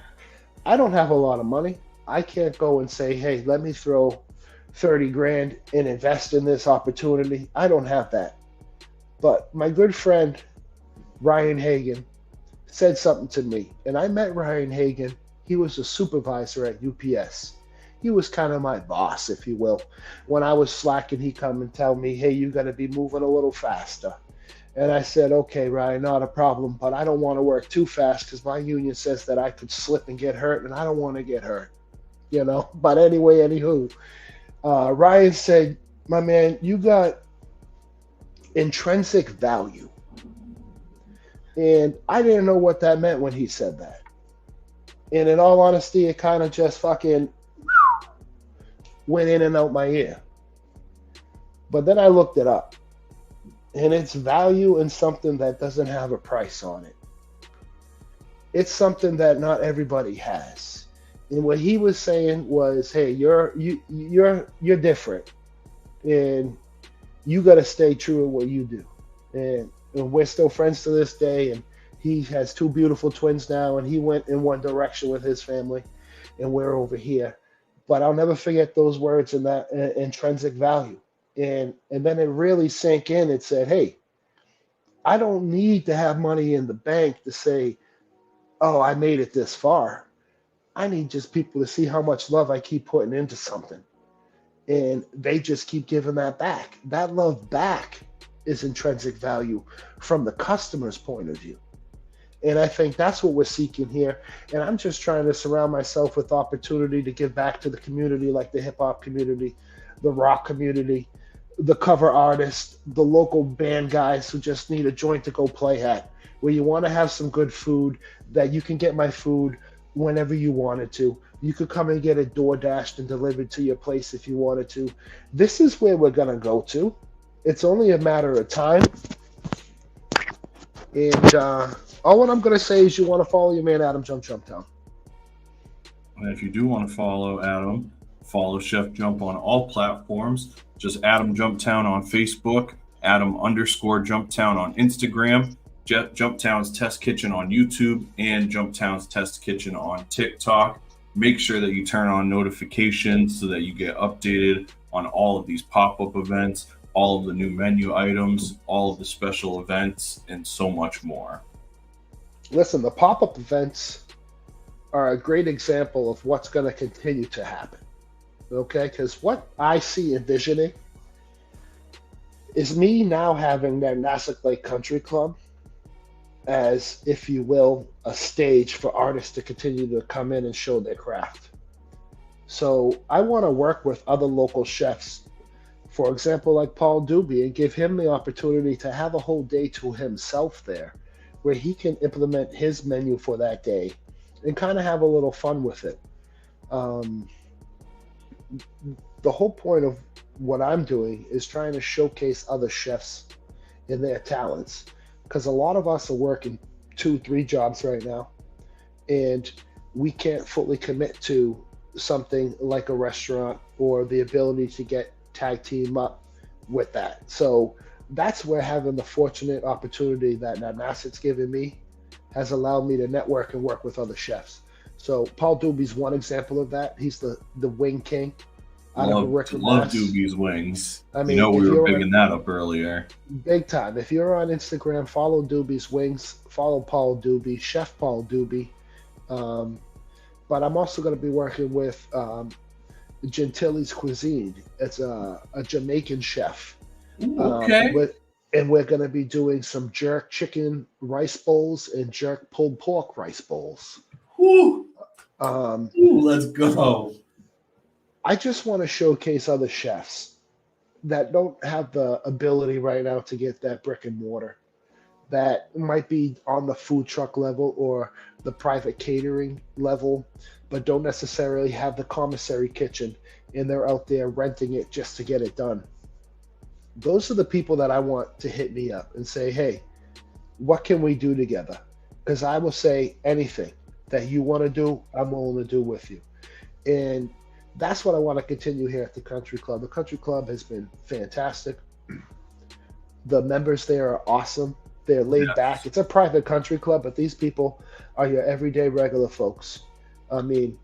I don't have a lot of money. I can't go and say, hey, let me throw 30 grand and invest in this opportunity. I don't have that. But my good friend, Ryan Hagan, said something to me. And I met Ryan Hagan. He was a supervisor at UPS. He was kind of my boss, if you will. When I was slacking, he'd come and tell me, hey, you got to be moving a little faster. And I said, okay, Ryan, not a problem, but I don't want to work too fast because my union says that I could slip and get hurt, and I don't want to get hurt, you know. But anyway, anywho, Ryan said, my man, you got intrinsic value. And I didn't know what that meant when he said that. And in all honesty, it kind of just fucking went in and out my ear. But then I looked it up. And it's value in something that doesn't have a price on it. It's something that not everybody has. And what he was saying was, hey, you're different. And you got to stay true to what you do. And we're still friends to this day. And he has 2 beautiful twins now. And he went in one direction with his family. And we're over here. But I'll never forget those words and that intrinsic value. And then it really sank in. It said, hey, I don't need to have money in the bank to say, oh, I made it this far. I need just people to see how much love I keep putting into something. And they just keep giving that back. That love back is intrinsic value from the customer's point of view. And I think that's what we're seeking here. And I'm just trying to surround myself with opportunity to give back to the community, like the hip hop community, the rock community, the cover artists, the local band guys who just need a joint to go play at, where you want to have some good food, that you can get my food whenever you wanted to. You could come and get it door dashed and delivered to your place if you wanted to. This is where we're going to go to. It's only a matter of time. And all what I'm going to say is you want to follow your man Adam Jumptown. And if you do want to follow Adam, follow Chef Jump on all platforms. Just Adam Jumptown on Facebook, Adam_Jumptown on Instagram, Jumptown's Test Kitchen on YouTube, and Jumptown's Test Kitchen on TikTok. Make sure that you turn on notifications so that you get updated on all of these pop-up events, all of the new menu items, all of the special events, and so much more. Listen, the pop-up events are a great example of what's going to continue to happen. Okay, because what I see envisioning is me now having that Nassau Lake Country Club as, if you will, a stage for artists to continue to come in and show their craft. So I want to work with other local chefs, for example, like Paul Doobie, and give him the opportunity to have a whole day to himself there, where he can implement his menu for that day and kind of have a little fun with it. The whole point of what I'm doing is trying to showcase other chefs and their talents, because a lot of us are working 2-3 jobs right now, and we can't fully commit to something like a restaurant or the ability to get tag team up with that. So that's where having the fortunate opportunity that Nasset's given me has allowed me to network and work with other chefs. So Paul Doobie's one example of that. He's the wing king. Love Doobie's wings. I mean, we were bigging that up earlier. Big time. If you're on Instagram, follow Doobie's Wings. Follow Paul Doobie, Chef Paul Doobie. But I'm also going to be working with Gentili's Cuisine. It's a Jamaican chef. Ooh, okay. And we're going to be doing some jerk chicken rice bowls and jerk pulled pork rice bowls. Ooh, let's go. I just want to showcase other chefs that don't have the ability right now to get that brick and mortar, that might be on the food truck level or the private catering level, but don't necessarily have the commissary kitchen, and they're out there renting it just to get it done. Those are the people that I want to hit me up and say, hey, what can we do together? Because I will say anything that you want to do, I'm willing to do with you. And that's what I want to continue here at the Country Club. The Country Club has been fantastic. The members there are awesome. They're laid back. Yes. It's a private country club, but these people are your everyday regular folks. I mean,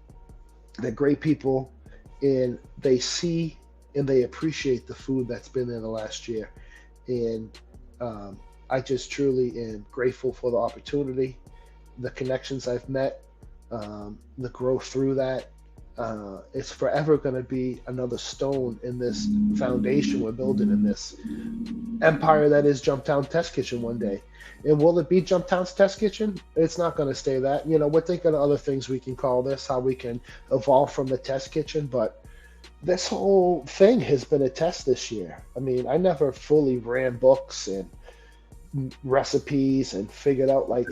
they're great people, and they see and they appreciate the food that's been there the last year. And I just truly am grateful for the opportunity, the connections I've met, the growth through that. It's forever going to be another stone in this foundation we're building in this empire that is Jumptown Test Kitchen one day. And will it be Jumptown's Test Kitchen? It's not going to stay that. You know, we're thinking of other things we can call this, how we can evolve from the Test Kitchen. But this whole thing has been a test this year. I mean, I never fully ran books and recipes and figured out, like,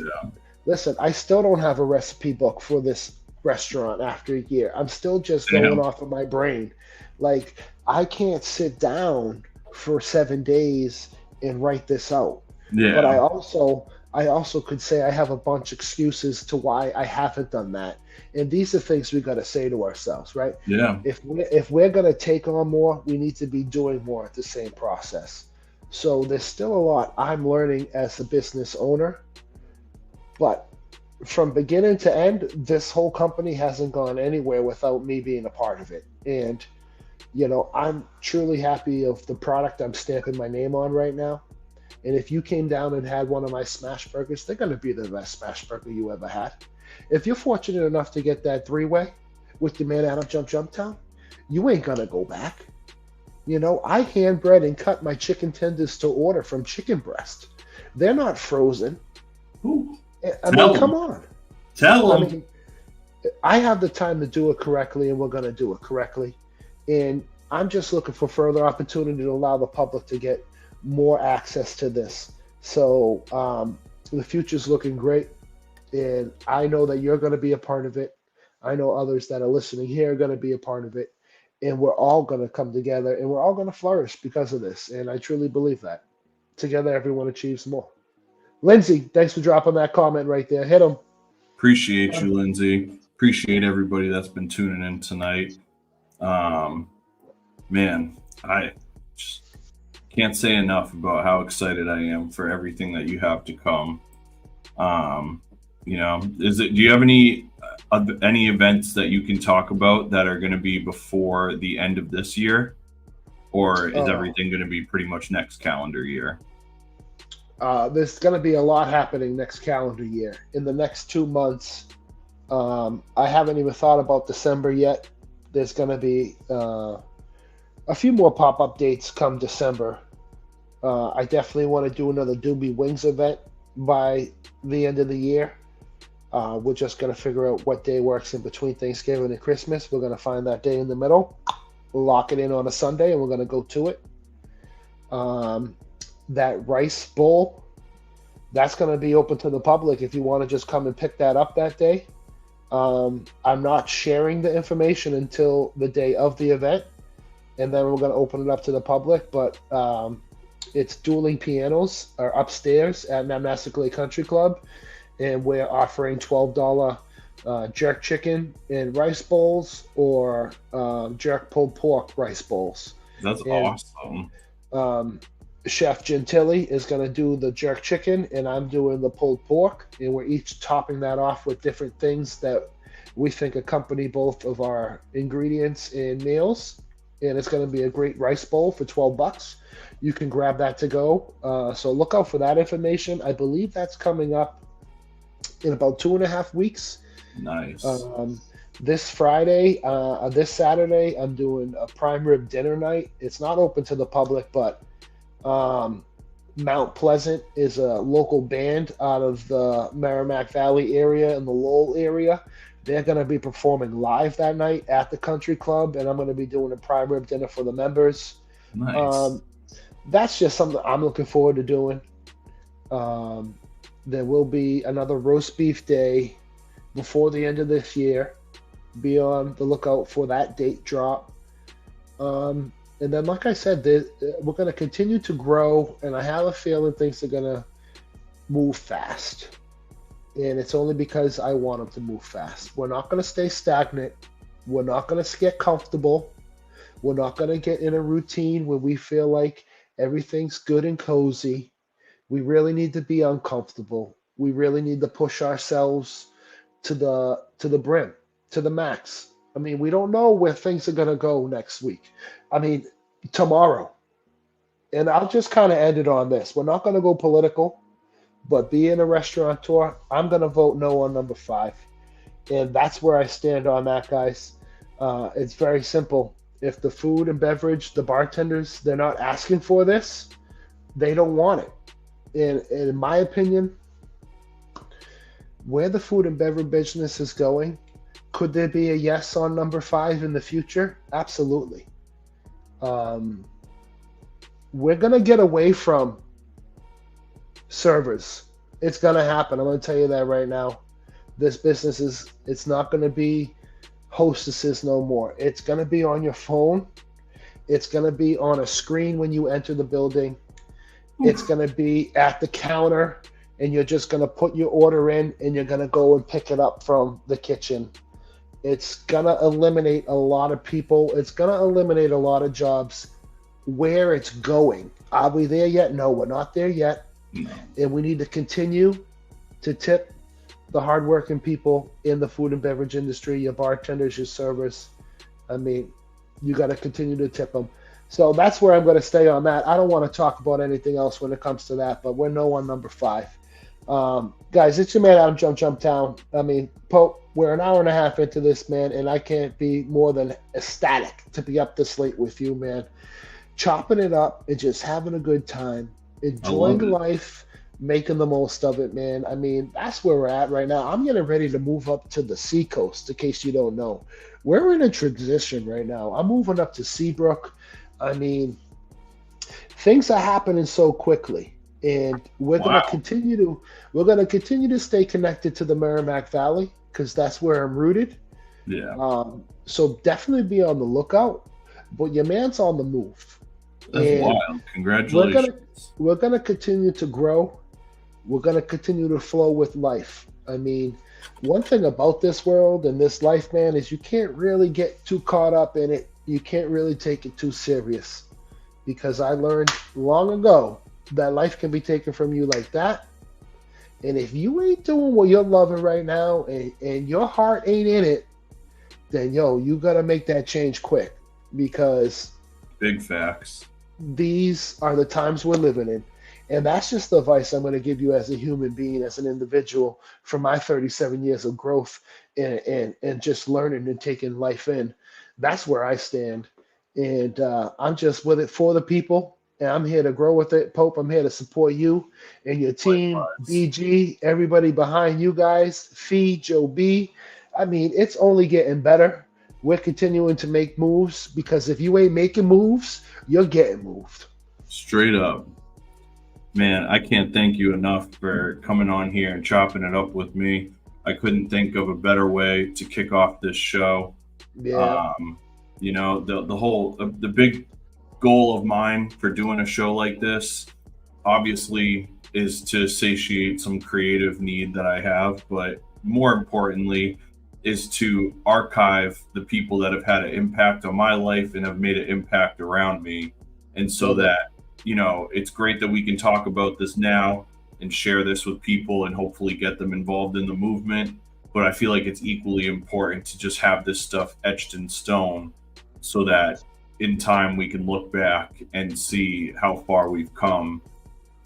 listen, I still don't have a recipe book for this restaurant after a year. I'm still just going off of my brain. Like, I can't sit down for 7 days and write this out. Yeah. But I also could say I have a bunch of excuses to why I haven't done that. And these are things we got to say to ourselves, right? Yeah. If we're going to take on more, we need to be doing more at the same process. So there's still a lot I'm learning as a business owner. But from beginning to end, this whole company hasn't gone anywhere without me being a part of it. And, you know, I'm truly happy of the product I'm stamping my name on right now. And if you came down and had one of my smash burgers, they're going to be the best smash burger you ever had. If you're fortunate enough to get that three-way with the man out of Jumptown, you ain't going to go back. You know, I hand bread and cut my chicken tenders to order from Chicken Breast. They're not frozen. Ooh. I mean, come on. Tell them. I mean, I have the time to do it correctly, and we're going to do it correctly. And I'm just looking for further opportunity to allow the public to get more access to this. So the future's looking great, and I know that you're going to be a part of it. I know others that are listening here are going to be a part of it, and we're all going to come together, and we're all going to flourish because of this. And I truly believe that. Together, everyone achieves more. Lindsay, thanks for dropping that comment right there. Hit him. Appreciate you, Lindsay. Appreciate everybody that's been tuning in tonight. Man, I just can't say enough about how excited I am for everything that you have to come. You know, do you have any events that you can talk about that are going to be before the end of this year, or is everything going to be pretty much next calendar year? There's going to be a lot happening next calendar year. In the next 2 months, I haven't even thought about December yet. There's going to be a few more pop-up dates come December. I definitely want to do another Doobie Wings event by the end of the year. We're just going to figure out what day works in between Thanksgiving and Christmas. We're going to find that day in the middle, lock it in on a Sunday, and we're going to go to it. That rice bowl, that's going to be open to the public if you want to just come and pick that up that day. I'm not sharing the information until the day of the event, and then we're going to open it up to the public. But it's dueling pianos are upstairs at Mamassacre Country Club, and we're offering $12 jerk chicken and rice bowls or jerk pulled pork rice bowls. That's awesome. Chef Gentili is going to do the jerk chicken, and I'm doing the pulled pork, and we're each topping that off with different things that we think accompany both of our ingredients and meals. And it's going to be a great rice bowl for $12. You can grab that to go. So look out for that information. I believe that's coming up in about 2.5 weeks. Nice. This Saturday, I'm doing a prime rib dinner night. It's not open to the public, but Mount Pleasant is a local band out of the Merrimack Valley area and the Lowell area. They're going to be performing live that night at the country club, and I'm going to be doing a prime rib dinner for the members. Nice. That's just something I'm looking forward to doing. There will be another roast beef day before the end of this year. Be on the lookout for that date drop. And then, like I said, we're going to continue to grow, and I have a feeling things are going to move fast. And it's only because I want them to move fast. We're not going to stay stagnant. We're not going to get comfortable. We're not going to get in a routine where we feel like everything's good and cozy. We really need to be uncomfortable. We really need to push ourselves to the brim, to the max. I mean, we don't know where things are going to go next week. I mean, tomorrow. And I'll just kind of end it on this. We're not going to go political, but being a restaurateur, I'm going to vote no on number 5. And that's where I stand on that, guys. It's very simple. If the food and beverage, the bartenders, they're not asking for this, they don't want it. And in my opinion, where the food and beverage business is going, could there be a yes on number 5 in the future? Absolutely. We're going to get away from servers. It's going to happen. I'm going to tell you that right now. This business it's not going to be hostesses no more. It's going to be on your phone. It's going to be on a screen when you enter the building. It's going to be at the counter, and you're just going to put your order in, and you're going to go and pick it up from the kitchen. It's going to eliminate a lot of people. It's going to eliminate a lot of jobs. Where it's going. Are we there yet? No, we're not there yet. No. And we need to continue to tip the hardworking people in the food and beverage industry, your bartenders, your servers. I mean, you got to continue to tip them. So that's where I'm going to stay on that. I don't want to talk about anything else when it comes to that, but we're no on number 5. Guys, it's your man Adam Jumptown. I mean, Pope, we're an hour and a half into this, man, and I can't be more than ecstatic to be up this late with you, man. Chopping it up and just having a good time, enjoying life, making the most of it, man. I mean, that's where we're at right now. I'm getting ready to move up to the seacoast, in case you don't know. We're in a transition right now. I'm moving up to Seabrook. I mean, things are happening so quickly, and we're going to continue to stay connected to the Merrimack Valley, because that's where I'm rooted. Yeah. So definitely be on the lookout. But your man's on the move. That's wild. Congratulations. We're gonna continue to grow. We're gonna continue to flow with life. I mean, one thing about this world and this life, man, is you can't really get too caught up in it. You can't really take it too serious, because I learned long ago that life can be taken from you like that. And if you ain't doing what you're loving right now, and your heart ain't in it, then you gotta make that change quick, because big facts. These are the times we're living in. And that's just the advice I'm going to give you as a human being, as an individual, from my 37 years of growth and just learning and taking life in. That's where I stand. And I'm just with it for the people. And I'm here to grow with it. Pope, I'm here to support you and your team, BG, everybody behind you guys, Fee, Joe B. I mean, it's only getting better. We're continuing to make moves, because if you ain't making moves, you're getting moved. Straight up. Man, I can't thank you enough for coming on here and chopping it up with me. I couldn't think of a better way to kick off this show. Yeah. The big goal of mine for doing a show like this, obviously, is to satiate some creative need that I have, but more importantly, is to archive the people that have had an impact on my life and have made an impact around me. And so that, it's great that we can talk about this now and share this with people and hopefully get them involved in the movement. But I feel like it's equally important to just have this stuff etched in stone, so that in time we can look back and see how far we've come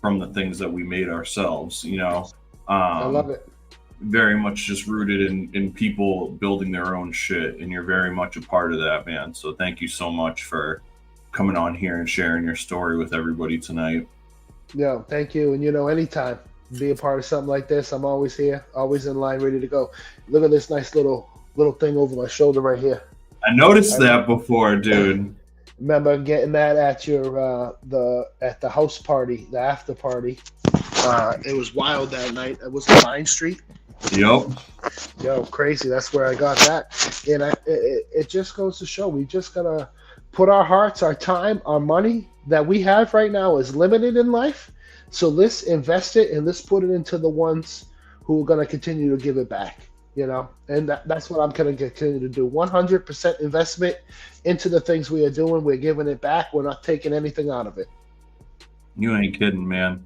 from the things that we made ourselves, I love it. Very much just rooted in people building their own shit, and you're very much a part of that, man. So thank you so much for coming on here and sharing your story with everybody tonight. Yeah, thank you. And anytime be a part of something like this, I'm always here, always in line, ready to go. Look at this nice little thing over my shoulder right here. I noticed that before, dude. Remember getting that at your at the house party, the after party. It was wild that night. It was on Vine Street. Yep. Yo, crazy. That's where I got that. And it just goes to show, we just gotta put our hearts, our time, our money that we have right now is limited in life. So let's invest it, and let's put it into the ones who are going to continue to give it back, and that's what I'm going to continue to do. 100% investment into the things we are doing. We're giving it back. We're not taking anything out of it. You ain't kidding, man.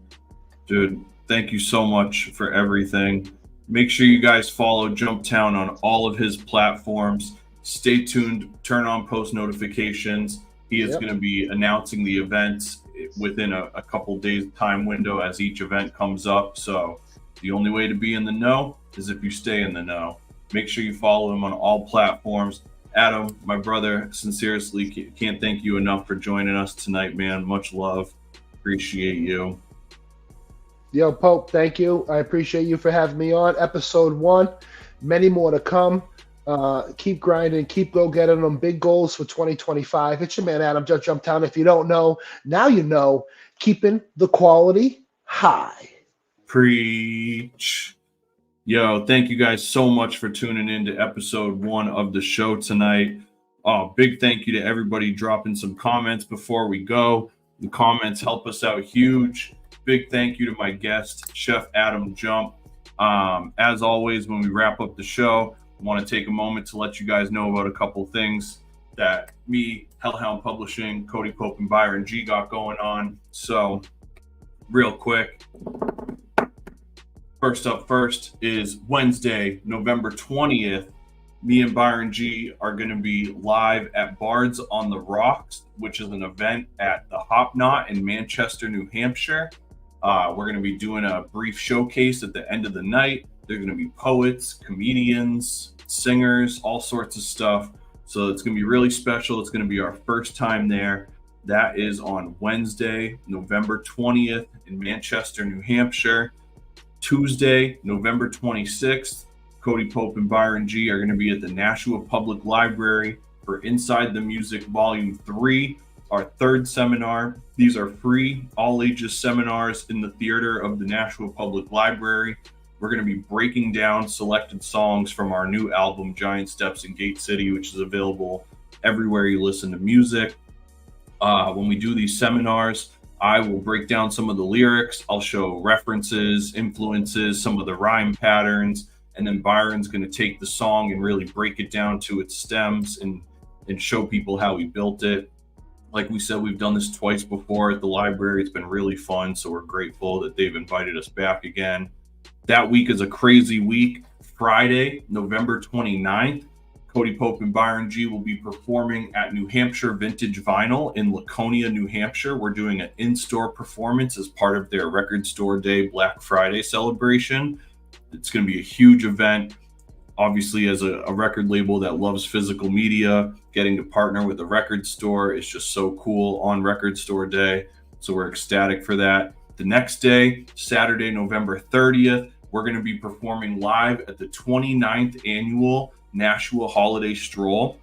Dude, thank you so much for everything. Make sure you guys follow Jumptown on all of his platforms. Stay tuned, turn on post notifications. He is Yep. going to be announcing the events within a couple days time window as each event comes up. So the only way to be in the know is if you stay in the know. Make sure you follow him on all platforms. Adam, my brother, sincerely can't thank you enough for joining us tonight, man. Much love. Appreciate you. Yo, Pope, thank you. I appreciate you for having me on. Episode 1, many more to come. Keep grinding, keep go getting them big goals for 2025. It's your man, Adam, Just Jumptown. If you don't know, now you know, keeping the quality high. Preach. Yo, thank you guys so much for tuning in to episode 1 of the show tonight. Big thank you to everybody dropping some comments before we go. The comments help us out huge. Big thank you to my guest, Chef Adam Jump. As always, when we wrap up the show, I want to take a moment to let you guys know about a couple things that me, Hellhound Publishing, Cody Pope, and Byron G got going on. So, real quick, first up first is Wednesday, November 20th. Me and Byron G are going to be live at Bards on the Rocks, which is an event at the Hop Knot in Manchester, New Hampshire. We're going to be doing a brief showcase at the end of the night. There's going to be poets, comedians, singers, all sorts of stuff. So it's going to be really special. It's going to be our first time there. That is on Wednesday, November 20th in Manchester, New Hampshire. Tuesday, November 26th, Cody Pope and Byron G are going to be at the Nashua Public Library for Inside the Music Volume 3, our third seminar. These are free, all ages seminars in the theater of the Nashua Public Library. We're going to be breaking down selected songs from our new album, Giant Steps in Gate City, which is available everywhere you listen to music. When we do these seminars, I will break down some of the lyrics. I'll show references, influences, some of the rhyme patterns, and then Byron's going to take the song and really break it down to its stems and show people how he built it. Like we said, we've done this twice before at the library. It's been really fun, so we're grateful that they've invited us back again. That week is a crazy week. Friday, November 29th, Cody Pope and Byron G will be performing at New Hampshire Vintage Vinyl in Laconia, New Hampshire. We're doing an in-store performance as part of their Record Store Day Black Friday celebration. It's going to be a huge event. Obviously, as a record label that loves physical media, getting to partner with a record store is just so cool on Record Store Day. So we're ecstatic for that. The next day, Saturday, November 30th, we're going to be performing live at the 29th annual Nashua Holiday Stroll.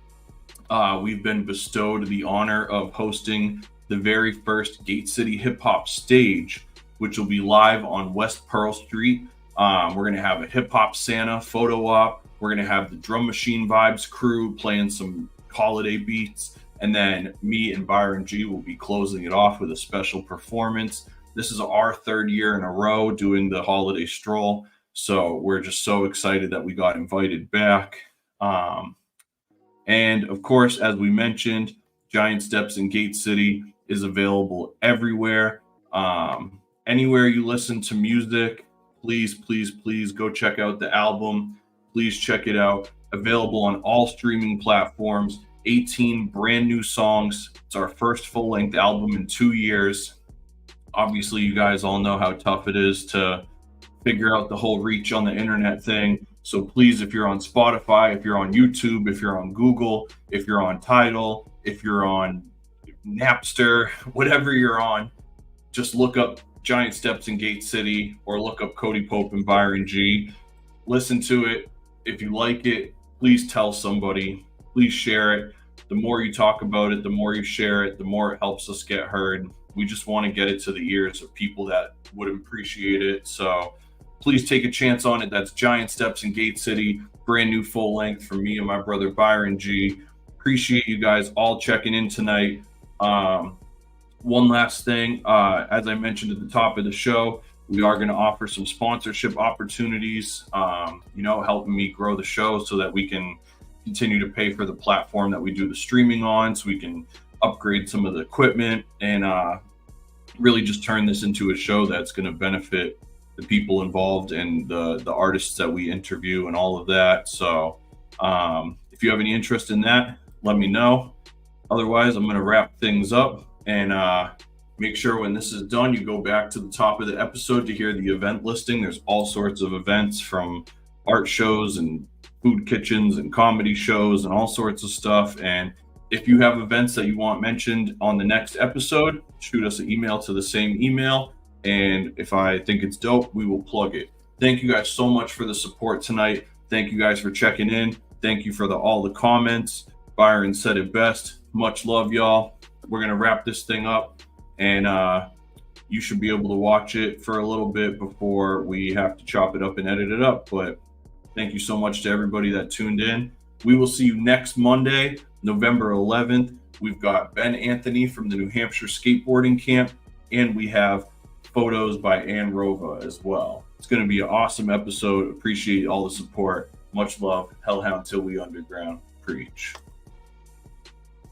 We've been bestowed the honor of hosting the very first Gate City Hip Hop stage, which will be live on West Pearl Street. We're going to have a hip hop Santa photo op. We're going to have the Drum Machine Vibes crew playing some holiday beats. And then me and Byron G will be closing it off with a special performance. This is our third year in a row doing the holiday stroll. So we're just so excited that we got invited back. And of course, as we mentioned, Giant Steps in Gate City is available everywhere. Anywhere you listen to music, please go check out the album. Please check it out. Available on all streaming platforms. 18 brand new songs. It's our first full-length album in 2 years. Obviously, you guys all know how tough it is to figure out the whole reach on the internet thing. So please, if you're on Spotify, if you're on YouTube, if you're on Google, if you're on Tidal, if you're on Napster, whatever you're on, just look up Giant Steps in Gate City or look up Cody Pope and Byron G. Listen to it. If you like it, please tell somebody. Please share it. The more you talk about it, the more you share it, the more it helps us get heard. We just want to get it to the ears of people that would appreciate it. So please take a chance on it. That's Giant Steps in Gate City, brand new full length from me and my brother Byron G. Appreciate you guys all checking in tonight. One last thing, as I mentioned at the top of the show, we are going to offer some sponsorship opportunities, helping me grow the show so that we can continue to pay for the platform that we do the streaming on, so we can upgrade some of the equipment and really just turn this into a show that's going to benefit the people involved and the artists that we interview and all of that. So if you have any interest in that, let me know. Otherwise, I'm going to wrap things up and make sure when this is done, you go back to the top of the episode to hear the event listing. There's all sorts of events, from art shows and food kitchens and comedy shows and all sorts of stuff. And if you have events that you want mentioned on the next episode, shoot us an email to the same email. And if I think it's dope, we will plug it. Thank you guys so much for the support tonight. Thank you guys for checking in. Thank you for all the comments. Byron said it best. Much love, y'all. We're going to wrap this thing up, and you should be able to watch it for a little bit before we have to chop it up and edit it up. But thank you so much to everybody that tuned in. We will see you next Monday, November 11th. We've got Ben Anthony from the New Hampshire skateboarding camp, and we have photos by Ann Rova as well. It's going to be an awesome episode. Appreciate all the support. Much love. Hellhound till we underground. Preach.